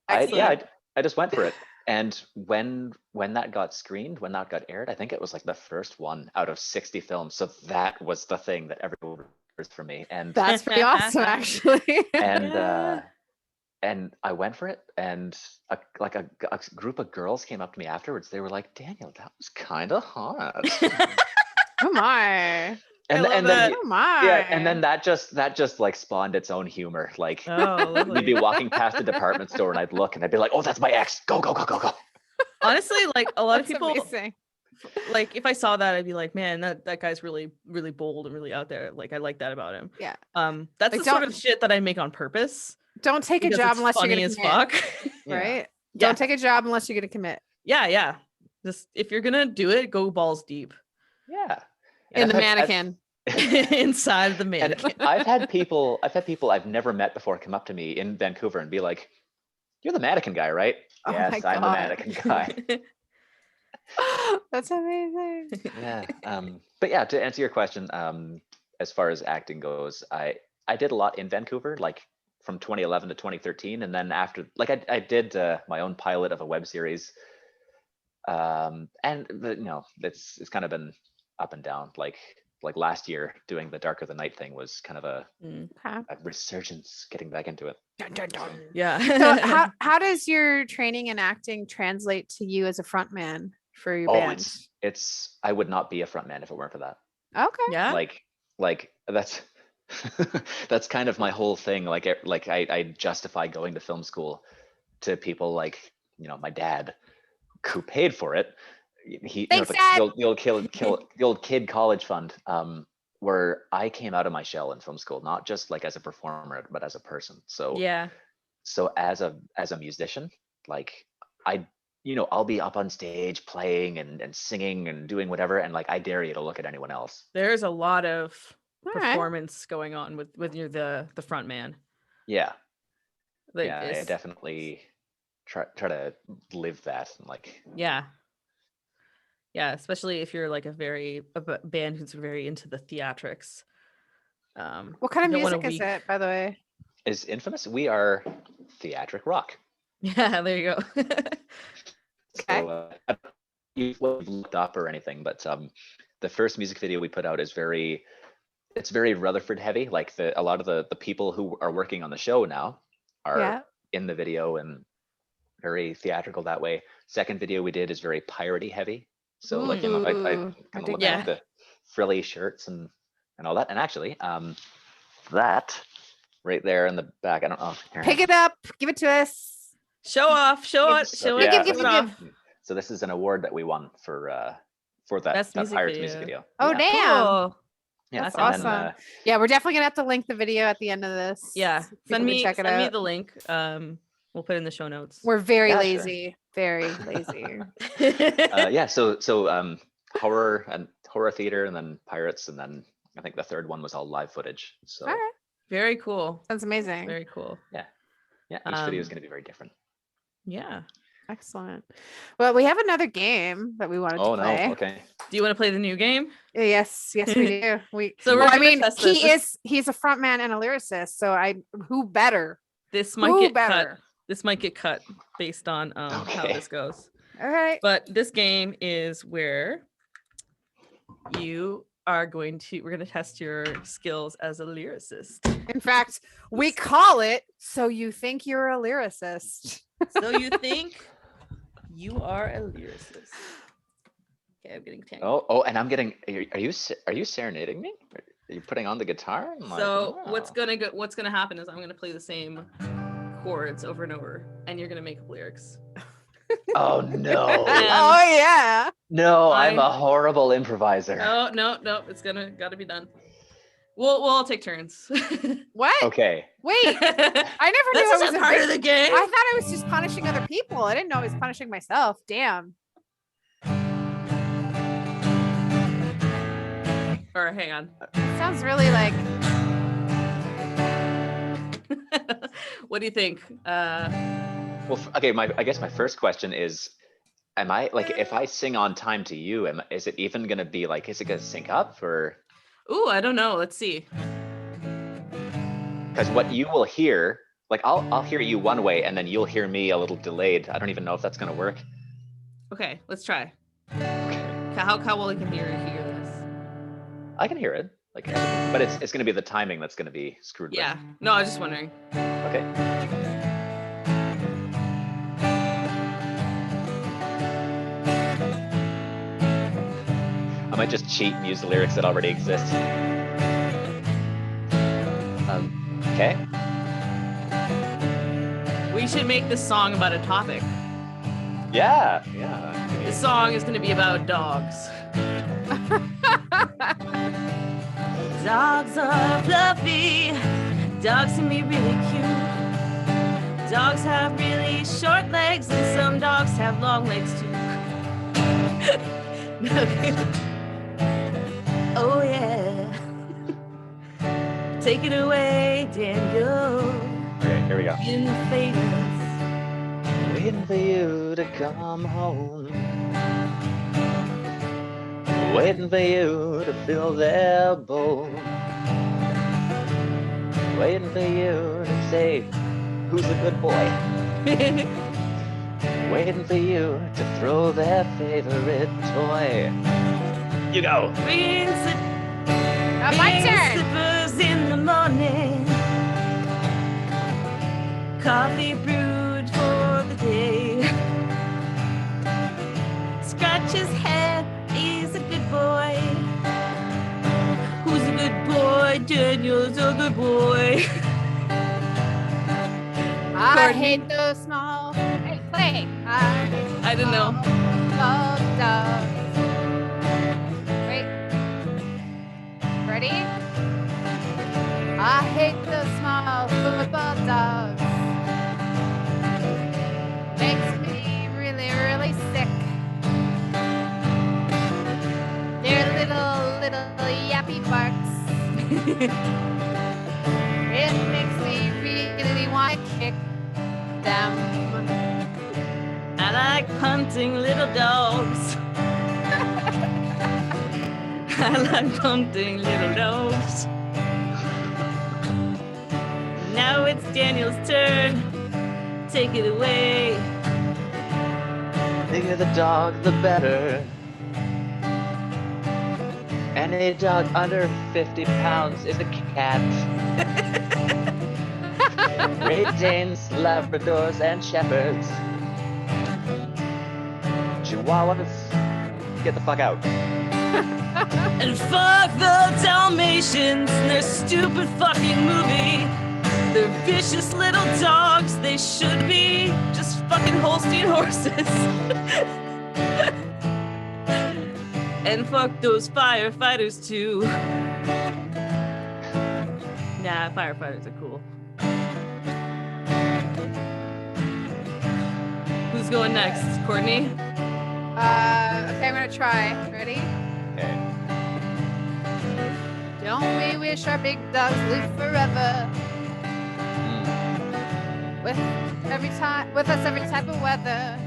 I just went for it. And when that got screened, when that got aired, I think it was like the first one out of 60 films. So that was the thing that everyone remembers for me. And That's pretty awesome, actually. and I went for it, and a group of girls came up to me afterwards. They were like, Daniel, that was kind of hot. Oh my. And then Oh my. yeah, and then that just like spawned its own humor. Like, Oh, we'd be walking past the department store, and I'd look, and I'd be like, oh, that's my ex. Go. Honestly, like a lot of That's people, amazing. like if I saw that, I'd be like, man, that guy's really, really bold and really out there. Like I like that about him. Yeah. That's Like, the sort of shit that I make on purpose. Don't take a because job it's unless you're funny gonna as commit. fuck. Right? Yeah. Don't take a job unless you're gonna commit. Yeah. Just if you're gonna do it, go balls deep. Yeah. In the mannequin. Inside the And mannequin. I've had people I've never met before come up to me in Vancouver and be like, "You're the mannequin guy, right?" Oh Yes, my I'm the God. mannequin guy. That's amazing. Yeah. But yeah, to answer your question, as far as acting goes, I did a lot in Vancouver, like from 2011 to 2013, and then after, like I did my own pilot of a web series, and it's kind of been up and down. Like last year, doing the Darker the Night thing was kind of a resurgence, getting back into it. Dun, dun, dun. Yeah. So how does your training in acting translate to you as a front man for your band? It's I would not be a front man if it weren't for that. Okay. Yeah. Like that's that's kind of my whole thing. Like I justify going to film school to people like, you know, my dad, who paid for it. Thanks, Dad. The old kid college fund, where I came out of my shell in film school, not just like as a performer, but as a person. So Yeah. so as a musician, like I'll be up on stage playing and singing and doing whatever, and like I dare you to look at anyone else. There's a lot of All right. performance going on with you're the front man. Yeah. Like, Yeah, I definitely try to live that, and like yeah, especially if you're like a band who's very into the theatrics. What kind of don't wanna music is it, by the way? is infamous. We are theatric rock. Yeah, there you go. Okay. So you've looked up or anything, but the first music video we put out is very Rutherford heavy. Like a lot of the people who are working on the show now are in the video and very theatrical that way. Second video we did is very piratey heavy. So like, you know, I kind of look at the frilly shirts and all that. And actually, that right there in the back, I don't know. Pick it up, give it to us. Show off, show it. Give. So this is an award that we won for that Pirates music video. Oh, Yeah. damn. Cool. Yeah, That's and then, awesome. Yeah, we're definitely gonna have to link the video at the end of this. Yeah, so people send can me check it send me out. the link. We'll put it in the show notes. We're very Yeah, lazy. Very lazy. So horror theater, and then pirates, and then I think the third one was all live footage. So All right. Very cool. Sounds amazing. Very cool. yeah, each video is going to be very different. Yeah. Excellent. Well, we have another game that we wanted to play. No, okay. Do you want to play the new game? Yes, we do. He's a front man and a lyricist, so who better? This might get cut based on how this goes. All right. But this game is where we're going to test your skills as a lyricist. In fact, we call it So You Think You're a Lyricist. So you think you are a lyricist. Okay, I'm getting tangled. Oh, and I'm getting. Are you serenading me? Are you putting on the guitar? So what's gonna happen is I'm gonna play the same chords over and over, and you're gonna make up lyrics. Oh no! Oh yeah. No, I'm a horrible improviser. No, it's gotta be done. We'll all take turns. What? Okay. Wait, I never knew I That's was just a part of the game. I thought I was just punishing other people. I didn't know I was punishing myself. Damn. Or hang on. Sounds really like. What do you think? Well, okay. I guess my first question is, am I like, if I sing on time to you, is it even gonna be like, is it gonna sync up or? Ooh, I don't know. Let's see. Because what you will hear, like I'll hear you one way and then you'll hear me a little delayed. I don't even know if that's gonna work. Okay, let's try. How well can hear this? I can hear it, like, but it's gonna be the timing that's gonna be screwed Yeah. No, I was just wondering. with. Okay. I might just cheat and use the lyrics that already exist. Okay. We should make this song about a topic. Yeah. This song is going to be about dogs. Dogs are fluffy. Dogs can be really cute. Dogs have really short legs, and some dogs have long legs too. Oh yeah. Take it away, Daniel. Okay, here we go. Infamous. Waiting for you to come home. Waiting for you to fill their bowl. Waiting for you to say, who's a good boy? Waiting for you to throw their favorite toy. You go. My turn. Slippers in the morning. Coffee brewed for the day. Scratch his head, he's a good boy. Who's a good boy? Daniel's a good boy. I hate those small. Hey, play. I didn't know. Love dogs. Wait. Ready? I hate those small football dogs. Makes me really, really sick. Their little yappy barks. It makes me really want to kick them. I like hunting little dogs. I like hunting little dogs. Now it's Daniel's turn. Take it away. The bigger the dog, the better. Any dog under 50 pounds is a cat. Great Danes, Labradors, and Shepherds. Chihuahuas, get the fuck out. And fuck the Dalmatians and their stupid fucking movie. They're vicious little dogs. They should be just fucking Holstein horses. And fuck those firefighters too. Nah, firefighters are cool. Who's going next? Courtney? Okay, I'm gonna try. Ready? Okay. Don't we wish our big dogs live forever? With us every type of weather.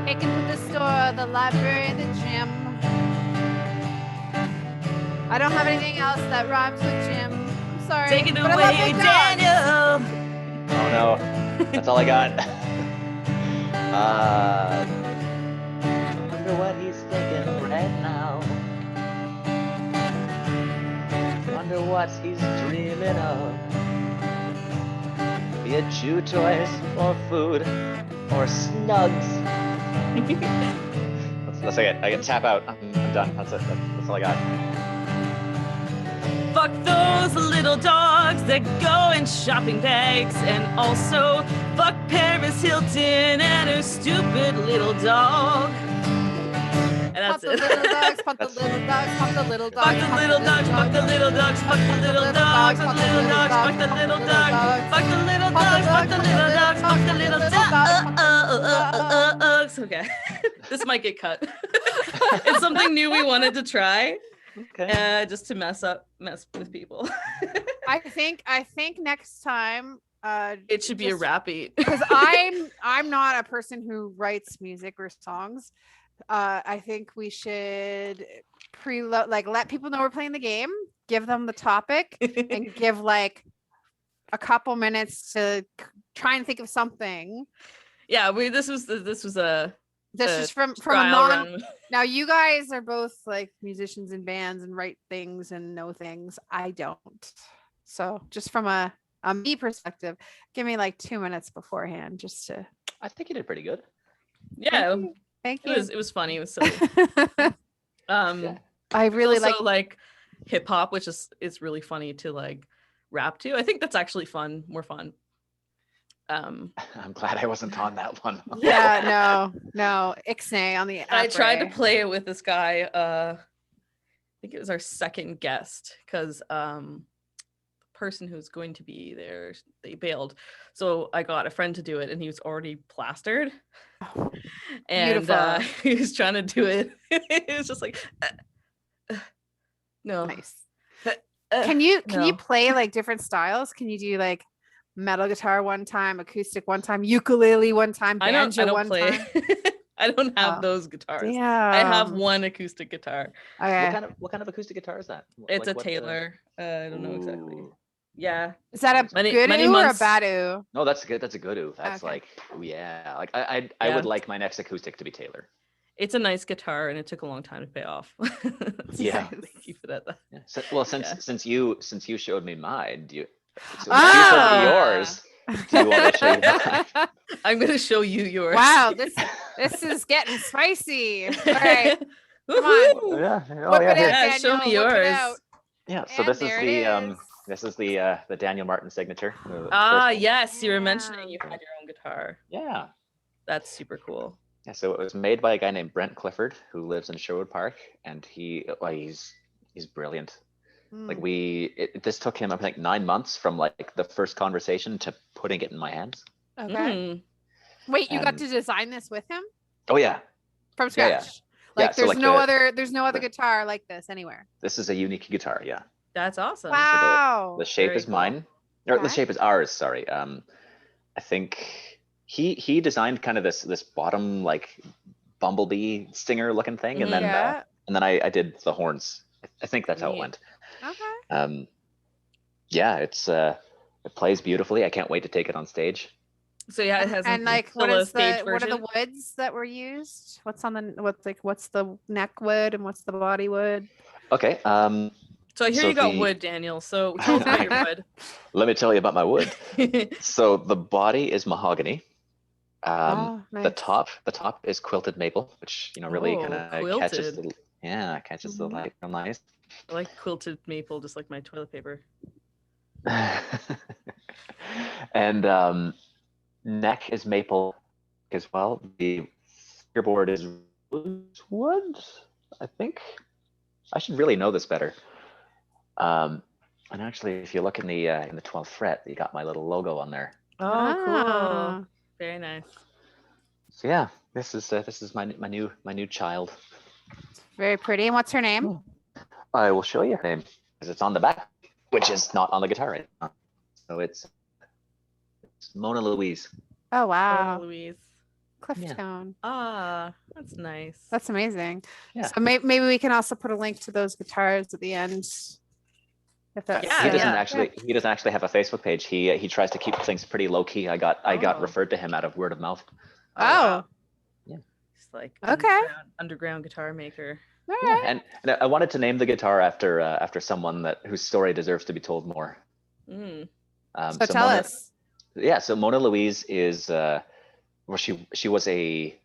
Taken to the store, the library, the gym. I don't have anything else that rhymes with Jim. I'm sorry. Take it but I love away, big dogs. Daniel! Oh no, that's all I got. Wonder what he's thinking right now. Wonder what he's dreaming of. Be it chew toys or food or snugs. That's it. I get tap out. I'm done. That's it. That's all I got. Fuck those little dogs that go in shopping bags, and also Fuck Paris Hilton and her stupid little dog. And Fuck that's the it. little dogs, fuck the little dogs, fuck the little Fuck dogs, the little dogs, fuck the little dogs, fuck the little dogs, fuck the little dogs, fuck the little dogs, fuck the little dogs, fuck the little dogs, fuck the little dogs. Okay, this might get cut. It's something new we wanted to try, just to mess with people. I think next time It should be a rap beat. because I'm not a person who writes music or songs. I think we should let people know we're playing the game, give them the topic, and give like a couple minutes to try and think of something. Yeah, this was a This is from a non. Now you guys are both like musicians in bands and write things and know things. I don't. So just from a me perspective, give me like 2 minutes beforehand just to. I think you did pretty good. Yeah. Thank you. It was funny. It was silly. I really like hip hop, which is really funny to like rap to. I think that's actually more fun. I'm glad I wasn't on that one. Yeah, no, Ixnay on the. I tried to play it with this guy. I think it was our second guest because the person who's going to be there, they bailed, so I got a friend to do it, and he was already plastered. And he was trying to do it. It was just like no. Nice. Can you play like different styles? Can you do like metal guitar one time, acoustic one time, ukulele one time, banjo I don't one play. time? I don't have those guitars. Yeah. I have one acoustic guitar. Okay. What kind of acoustic guitar is that? It's a Taylor. I don't know exactly. Yeah. Is that a good or a bad? No, that's good. That's a good. That's okay. like, yeah. Like I would like my next acoustic to be Taylor. It's a nice guitar, and it took a long time to pay off. Yeah. Keep it at that. Yeah. Since you showed me mine, you showed me yours. Do you want to show you mine? I'm gonna show you yours. Wow, this is getting spicy. All right. Come on. Yeah. Whip it out, show me Daniel, yours. Yeah. So this is the Daniel Martin signature. Yes, you were mentioning you had your own guitar. Yeah. That's super cool. Yeah, so it was made by a guy named Brent Clifford who lives in Sherwood Park, and he's brilliant. Like this took him I think 9 months from like the first conversation to putting it in my hands. Okay. Wait, you got to design this with him? Oh yeah. From scratch. Yeah. Like there's no other guitar like this anywhere. This is a unique guitar, yeah. That's awesome. Wow. So the shape is mine. Or the shape is ours, sorry. I think he designed kind of this bottom like bumblebee stinger looking thing, and then I did the horns. I think that's how it went. Okay. Yeah, it plays beautifully. I can't wait to take it on stage. So yeah, it has what are the woods that were used? What's the neck wood and what's the body wood? Okay. So I hear you got wood, Daniel. So tell us about your wood. Let me tell you about my wood. So the body is mahogany. Nice. The top is quilted maple, which really kind of catches the light real nice. I like quilted maple, just like my toilet paper. And neck is maple as well. The fingerboard is wood, I think. I should really know this better. And actually, if you look in the 12th fret, you got my little logo on there. Oh, cool! Very nice. So yeah, this is my new child. It's very pretty. And what's her name? I will show you her name because it's on the back, which is not on the guitar right now. So it's Mona Louise. Oh wow, Mona Louise. Clifftone. Ah, that's nice. That's amazing. Yeah. So maybe we can also put a link to those guitars at the end. If that's he doesn't actually have a Facebook page. He tries to keep things pretty low key. I got referred to him out of word of mouth. Oh. Yeah. It's like underground guitar maker. All right. And I wanted to name the guitar after someone whose story deserves to be told more. So tell us. Yeah. So Mona Louise is she was she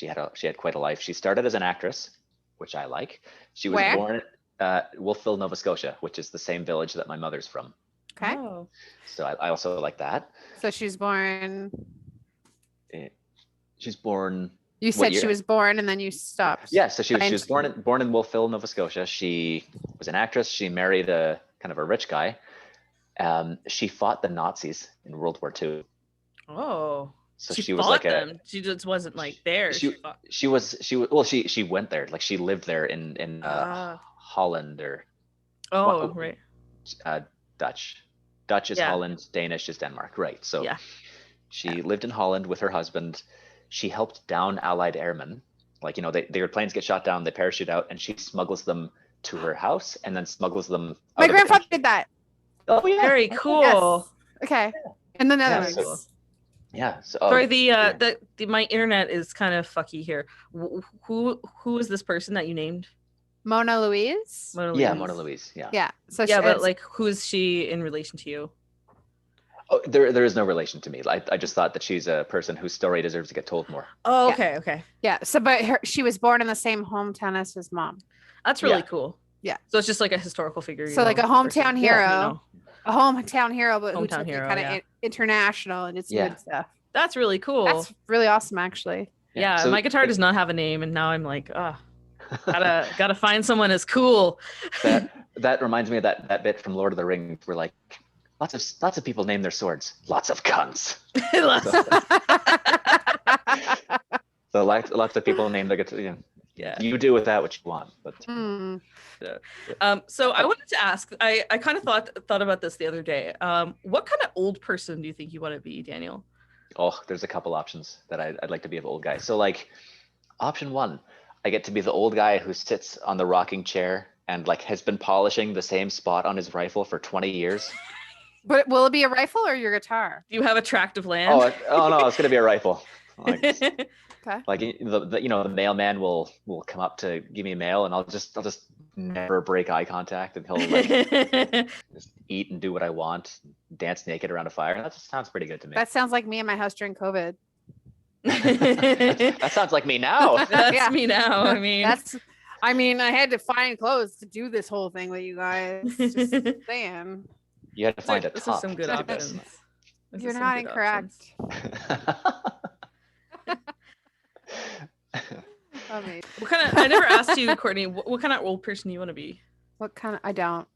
had quite a life. She started as an actress, which I like. She was born at Wolfville, Nova Scotia, which is the same village that my mother's from. Okay. Oh. So I also like that. So she was born. She's born. You what said she year? was born and then you stopped. Yeah, so she was By born in Wolfville, Nova Scotia. She was an actress. She married a kind of a rich guy. She fought the Nazis in World War II. Oh. So she she was fought like them. She just wasn't like there. she fought. she was well she went there, like she lived there in Holland or Oh, right. Dutch. Dutch is Yeah. Holland, Danish is Denmark, right? So Yeah. she lived in Holland with her husband. She helped down Allied airmen. Like, their planes get shot down, they parachute out, and she smuggles them to her house and then smuggles them My out of the grandfather country. did that. Oh yeah. Very cool. Yes. Okay. In the Netherlands. so- Yeah. So Sorry, the my internet is kind of fucky here. Who is this person that you named? Mona Louise. Mona yeah, Louise. Mona Louise. Yeah. Yeah. So Yeah, but it's- like, who is she in relation to you? Oh, there is no relation to me. I just thought that she's a person whose story deserves to get told more. Oh, Yeah. okay, okay. yeah. So, but she was born in the same hometown as his mom. That's really Yeah. cool. Yeah. So it's just like a historical figure. So like a hometown hero, You a hometown hero, but who Hometown took hero, it kind yeah. of international and did some Yeah. good stuff. That's really cool. That's really awesome, actually. yeah, So my guitar does not have a name, and now I'm like, gotta find someone as cool. that reminds me of that bit from Lord of the Rings where like lots of people name their swords lots of cunts. So lots of people name their guitar. Yeah. You do with that what you want, but Hmm. So I wanted to ask. I kind of thought about this the other day. What kind of old person do you think you want to be, Daniel? oh, there's a couple options that I'd like to be of old guy. So like option one, I get to be the old guy who sits on the rocking chair and like has been polishing the same spot on his rifle for 20 years. But will it be a rifle or your guitar? Do you have a tract of land? Oh no, it's gonna be a rifle. Like, Okay. like the mailman will come up to give me mail and I'll just never break eye contact and he'll like just eat and do what I want, dance naked around a fire. That just sounds pretty good to me. That sounds like me in my house during COVID. That sounds like me now. That's Yeah. me now. I mean, I had to find clothes to do this whole thing with you guys. Just saying. You had to find a this is top. some good to do this. options. This You're is some not good incorrect. options. Amazing. What kind of? I never asked you, Courtney. What kind of old person you want to be? What kind of? I don't.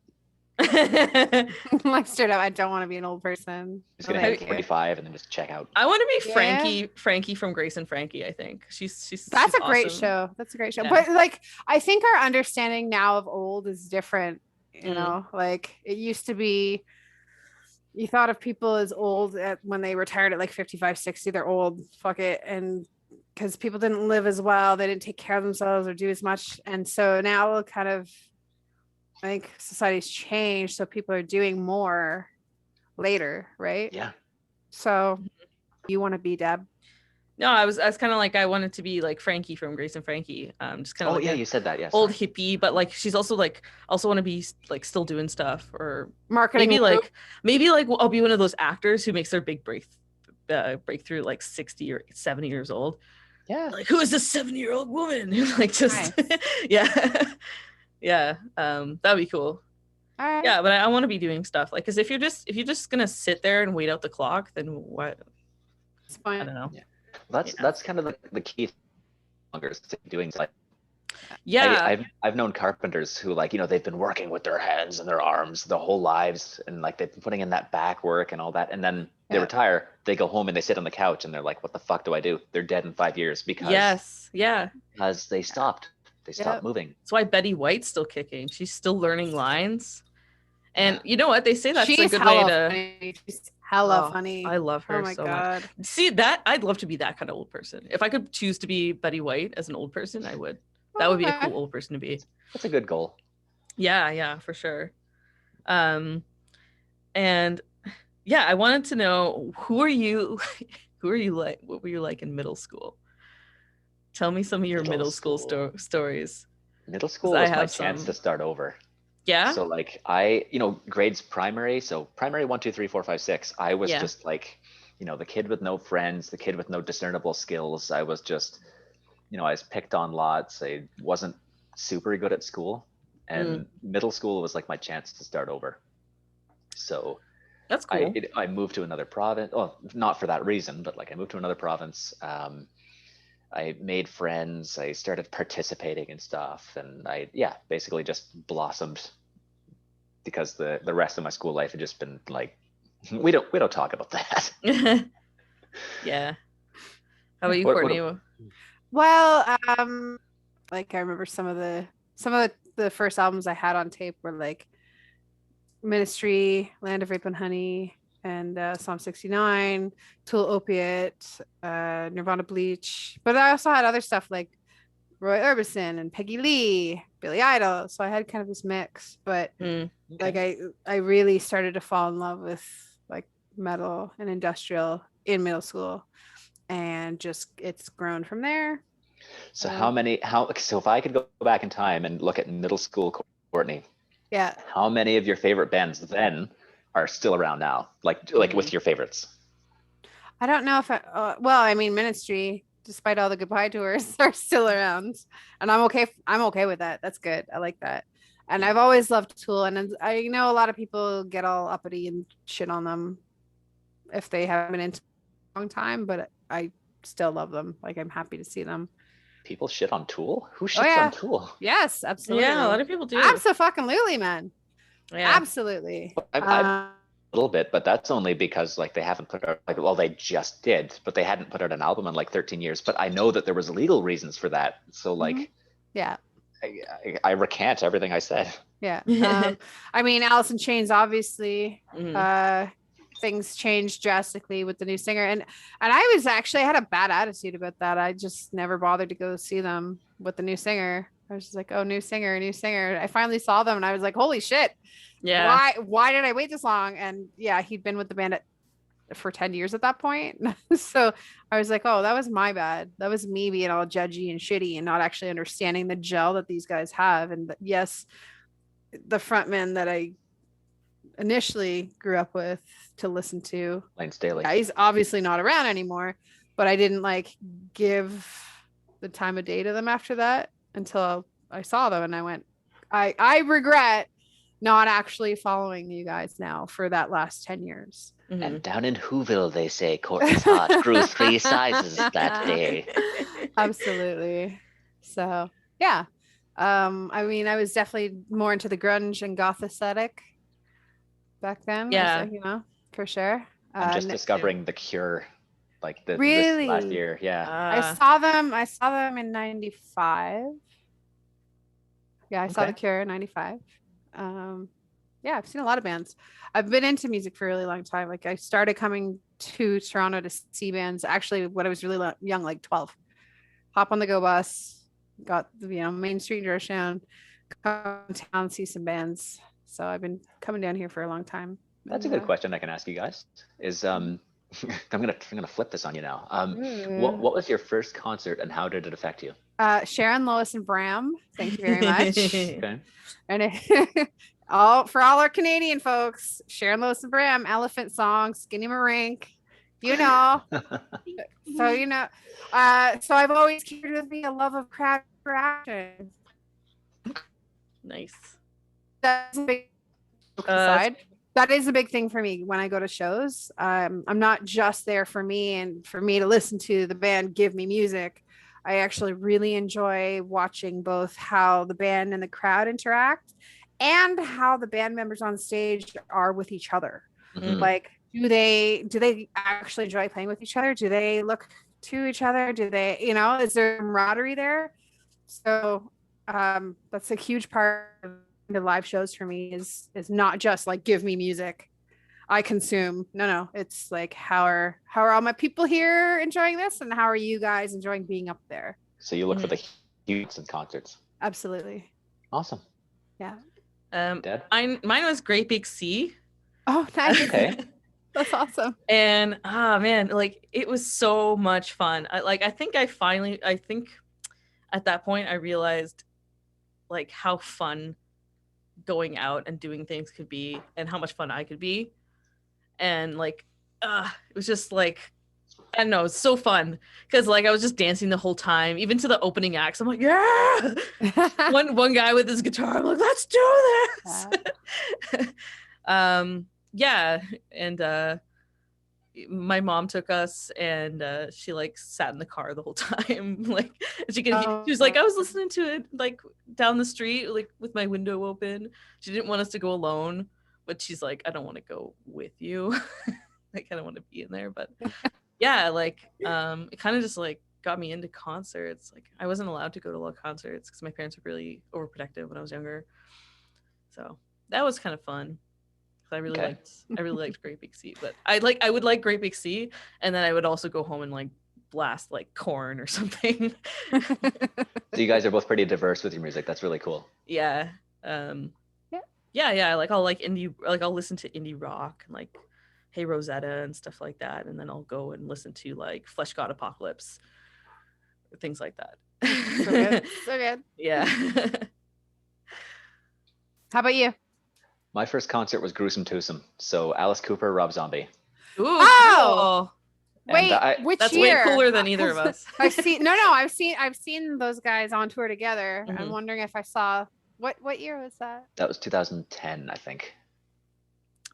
I Like straight up, I don't want to be an old person. Just gonna No, hit thank you. 45 and then just check out. want to be Yeah. Frankie from Grace and Frankie. I think she's That's she's a great awesome. show. That's a great show. Yeah. But like, I think our understanding now of old is different. You Mm. know, like it used to be, you thought of people as old when they retired at like 55, 60, they're old, fuck it. And because people didn't live as well, they didn't take care of themselves or do as much. And so now kind of, I think society's changed. So people are doing more later, right? Yeah. So you want to be Deb? No, I was kind of like, I wanted to be like Frankie from Grace and Frankie. Just kind of Oh like yeah, a you said that. Yes. old hippie, but like she's also want to be like still doing stuff, or Marketing. maybe like I'll be one of those actors who makes their big breakthrough like 60 or 70 years old. Yeah. Like, who is this 70-year-old woman? Like, just Nice. yeah. Yeah, that'd be cool. All right. Yeah, but I want to be doing stuff like, because if you're just gonna sit there and wait out the clock, then what? It's I fine. don't know. That's kind of the key to doing like Yeah, I've known carpenters who like they've been working with their hands and their arms their whole lives and like they've been putting in that back work and all that, and then they Yeah. retire, they go home and they sit on the couch and they're like, what the fuck do I do? They're dead in 5 years because yeah. they stopped Yep. moving. That's why Betty White's still kicking. She's still learning lines. And you know what? They say that's a She's good way hella to. funny. She's hella Oh, funny. I love her Oh my so much. god. See that? I'd love to be that kind of old person. If I could choose to be Betty White as an old person, I would. That would be a Okay. cool old person to be. That's a good goal. Yeah, for sure. And yeah, I wanted to know, who are you like? What were you like in middle school? Tell me some of your middle school stories. Middle school I was my have chance some. to start over. Yeah. So like grades primary, so primary 1, 2, 3, 4, 5, 6. I was Yeah. just like, the kid with no friends, the kid with no discernible skills. I was just, I was picked on lots. I wasn't super good at school, and middle school was like my chance to start over. So That's cool. I moved to another province. Well, not for that reason, but like I moved to another province. I made friends. I started participating in stuff, and basically just blossomed because the rest of my school life had just been like, we don't talk about that. Yeah. How about you, What- Courtney? Well, like I remember some of the first albums I had on tape were like Ministry, Land of Rape and Honey, and Psalm 69, Tool Opiate, Nirvana Bleach. But I also had other stuff like Roy Orbison and Peggy Lee, Billy Idol. So I had kind of this mix. But like I really started to fall in love with like metal and industrial in middle school, and just it's grown from there. So so if I could go back in time and look at middle school Courtney, Yeah. how many of your favorite bands then are still around now? Like with your favorites? I don't know if I mean, Ministry, despite all the goodbye tours, are still around, and I'm okay with that. That's good. I like that. And I've always loved Tool, and I know a lot of people get all uppity and shit on them if they haven't been into a long time, but I still love them. Like, I'm happy to see them. People shit on Tool? Who shits on Tool? Yes, absolutely. Yeah, a lot of people do. Absolutely, man. Yeah. Absolutely. A little bit, but that's only because like they haven't put out they just did, but they hadn't put out an album in like 13 years. But I know that there was legal reasons for that. So like, yeah, I recant everything I said. Yeah. I mean, Alice in Chains, obviously, things changed drastically with the new singer, and I had a bad attitude about that. I just never bothered to go see them with the new singer. I was just like, oh, new singer. I finally saw them and I was like, holy shit. Yeah. Why did I wait this long? And yeah, he'd been with the band for 10 years at that point. So I was like, oh, that was my bad. That was me being all judgy and shitty and not actually understanding the gel that these guys have. And yes, the frontman that I initially grew up with to listen to, Lane Staley. Yeah, he's obviously not around anymore, but I didn't like give the time of day to them after that until I saw them, and I went, I regret not actually following you guys now for that last 10 years. And down in Whoville, they say Courtney's heart grew 3 sizes that day. Absolutely. So yeah. I mean, I was definitely more into the grunge and goth aesthetic back then. Yeah. So, for sure. I'm just discovering The Cure, like this last year. Yeah. I saw them in 95. Yeah, I saw The Cure in 95. Yeah, I've seen a lot of bands. I've been into music for a really long time. Like I started coming to Toronto to see bands actually when I was really young, like 12. Hop on the Go bus, got Main Street in Georgetown, come town, see some bands. So I've been coming down here for a long time. That's a good question I can ask you guys. Is I'm gonna flip this on you now. What was your first concert and how did it affect you? Sharon, Lois, and Bram. Thank you very much. Okay. And for all our Canadian folks, Sharon, Lois, and Bram, Elephant Song, Skinny Marink. So so I've always carried with me a love of crowd interaction. Nice. That's a big side. That is a big thing for me when I go to shows. I'm not just there for me and for me to listen to the band give me music. I actually really enjoy watching both how the band and the crowd interact and how the band members on stage are with each other. Mm-hmm. Like, do they actually enjoy playing with each other? Do they look to each other? Do they, is there camaraderie there? So that's a huge part of the live shows for me is not just like give me music I consume. No, it's like how are all my people here enjoying this, and how are you guys enjoying being up there? So you look for the huge in concerts. Absolutely. Awesome. Yeah. Mine was Great Big Sea. Oh, nice. Okay. That's awesome. And man, like it was so much fun. I think at that point I realized like how fun going out and doing things could be and how much fun I could be. And like it was just like, I don't know, it's so fun because like I was just dancing the whole time, even to the opening acts. I'm like, yeah. one guy with his guitar, I'm like, let's do this. yeah, and my mom took us, and she like sat in the car the whole time. Like she was like, I was listening to it like down the street, like with my window open. She didn't want us to go alone, but she's like, I don't want to go with you. Like I don't want to be in there. But yeah, like it kind of just like got me into concerts. Like I wasn't allowed to go to a lot of concerts because my parents were really overprotective when I was younger. So that was kind of fun. I really liked Great Big Sea, but I would like Great Big Sea, and then I would also go home and like blast like Corn or something. So you guys are both pretty diverse with your music. That's really cool. Yeah. Yeah. Like I'll like indie, like I'll listen to indie rock and like Hey Rosetta and stuff like that, and then I'll go and listen to like Flesh God Apocalypse, or things like that. So good. So good. Yeah. How about you? My first concert was Gruesome Twosome. So Alice Cooper, Rob Zombie. Ooh, oh! Cool. Wait, which that's year? Way cooler than either of us. I've seen those guys on tour together. I'm wondering if I saw what year was that? That was 2010, I think.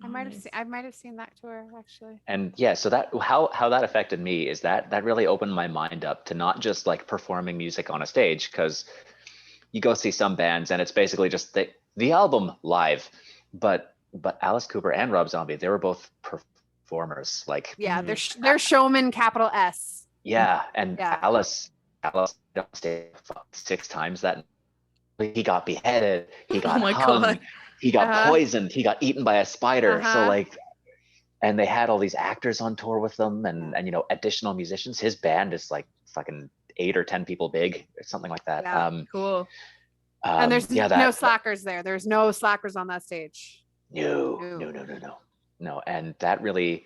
I might have seen that tour actually. And yeah, so that how that affected me is that really opened my mind up to not just like performing music on a stage, because you go see some bands and it's basically just the album live. But Alice Cooper and Rob Zombie, they were both performers. Like they're showman, capital S. Yeah, and Alice on stage 6 times that he got beheaded, he got hung, God. He got poisoned, he got eaten by a spider. So like, and they had all these actors on tour with them, and you know, additional musicians. His band is like fucking 8 or 10 people big, or something like that. Yeah. Cool. And there's no slackers there. There's no slackers on that stage. No. And that really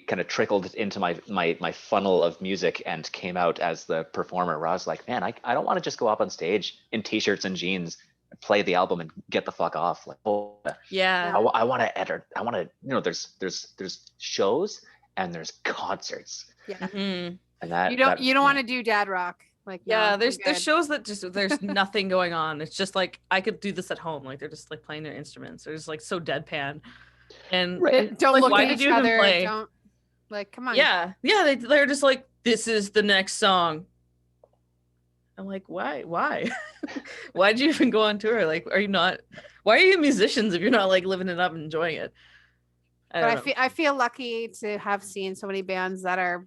kind of trickled into my funnel of music and came out as the performer, where I was like, man, I don't want to just go up on stage in t-shirts and jeans, play the album and get the fuck off. Like, I want to enter. I want to, you know, there's shows and there's concerts. Yeah. Mm-hmm. And that you don't want to do dad rock. Like, yeah, there's shows that just there's nothing going on. It's just like I could do this at home. Like they're just like playing their instruments. They're just like so deadpan. And don't like, look why at did each you even other. play? Don't like, come on. Yeah, they're just like, this is the next song. I'm like, why? Why'd you even go on tour? Like, why are you musicians if you're not like living it up and enjoying it? I feel lucky to have seen so many bands that are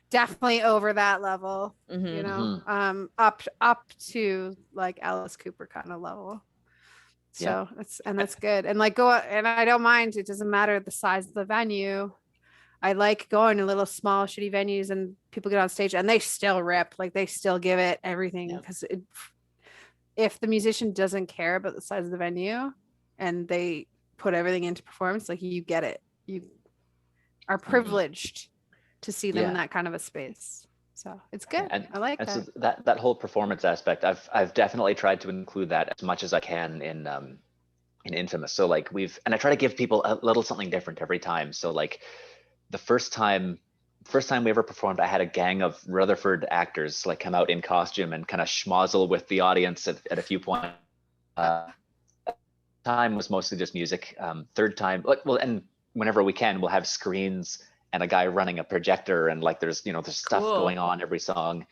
definitely over that level, you know, up to like Alice Cooper kind of level. So that's good. And like and I don't mind. It doesn't matter the size of the venue. I like going to little small shitty venues and people get on stage and they still rip, like they still give it everything, because if the musician doesn't care about the size of the venue and they put everything into performance, like you get it. You are privileged to see them in that kind of a space. So it's good. I like that. So that whole performance aspect, I've definitely tried to include that as much as I can in Infamous. So like and I try to give people a little something different every time. So like the first time we ever performed, I had a gang of Rutherford actors like come out in costume and kind of schmozzle with the audience at a few points. Time was mostly just music. Third time, and whenever we can, we'll have screens and a guy running a projector, and like there's stuff going on every song.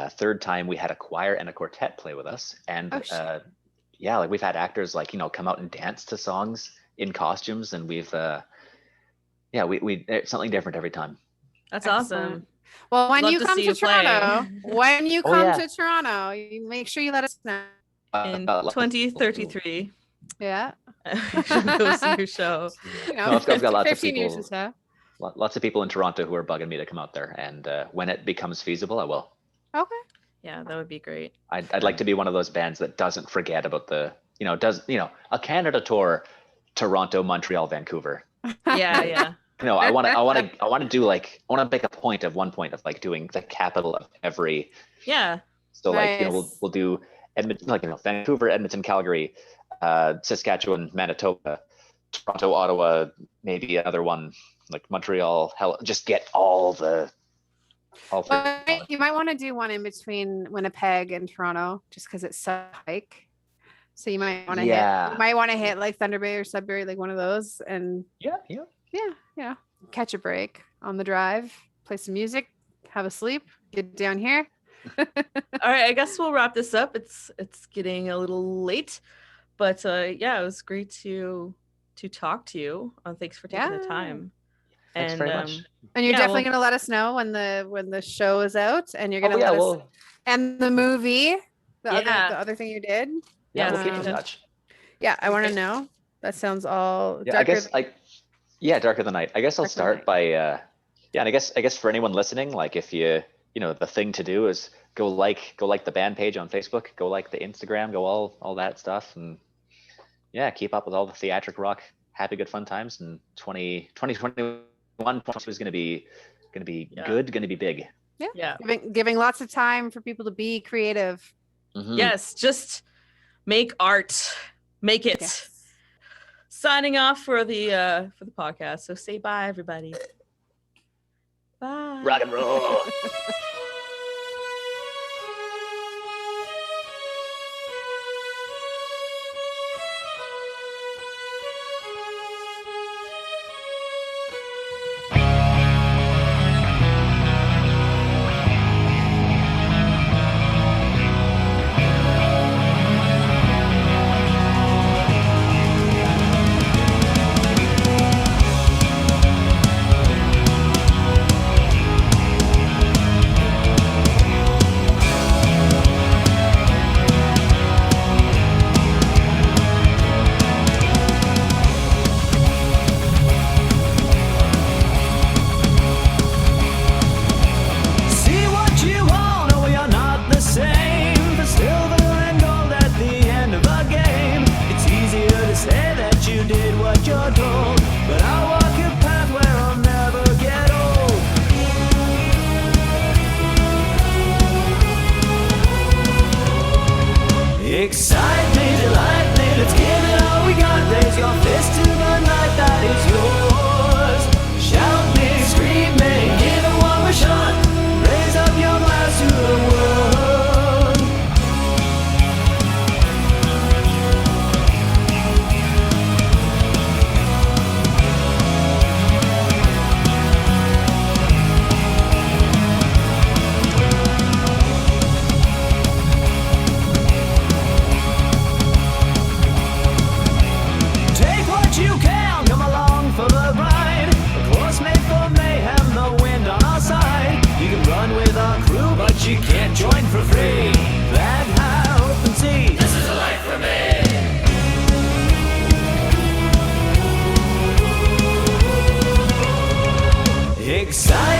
Third time we had a choir and a quartet play with us, and like we've had actors like come out and dance to songs in costumes, and we've we it's something different every time. That's awesome. Well, when you come to Toronto, you make sure you let us know. In 2033. Yeah. Go see your show. I've got lots of people. Years so. Lots of people in Toronto who are bugging me to come out there, and when it becomes feasible, I will. Okay. Yeah, that would be great. I'd like to be one of those bands that doesn't forget about a Canada tour, Toronto, Montreal, Vancouver. Yeah. I want to do like, I want to make a point of like doing the capital of every. Yeah. So nice. Like we'll do Edmonton, Vancouver, Edmonton, Calgary, Saskatchewan, Manitoba, Toronto, Ottawa, maybe another one like Montreal. Just get all three. You might want to do one in between Winnipeg and Toronto, just because it's such a hike. So you might want to hit like Thunder Bay or Sudbury, like one of those, and yeah, catch a break on the drive, play some music, have a sleep, get down here. All right, I guess we'll wrap this up. It's getting a little late, but yeah, it was great to talk to you. Thanks for taking the time. Thanks very much. And you're definitely gonna let us know when the show is out, and you're gonna let us and the movie, the other thing you did. Yeah, we'll keep in touch. Yeah, I want to know. That sounds all. Yeah, Darker than Night. I guess I'll start by and I guess for anyone listening, like if you know, the thing to do is go like the band page on Facebook, go like the Instagram, go all that stuff, and yeah, keep up with all the theatric rock, happy, good, fun times. And 2021 is gonna be good, gonna be big. Yeah. Giving lots of time for people to be creative. Mm-hmm. Yes, just make art, make it. Yes. Signing off for the podcast. So say bye, everybody. Bye. Rock and roll. Excite me, delight me, let's give it all we got. Raise your fist to the night that is yours. Shout me, scream me, give it one more shot. Raise up your glass to the world. You can't join for free. Flag high, open sea. This is a life for me. Excited.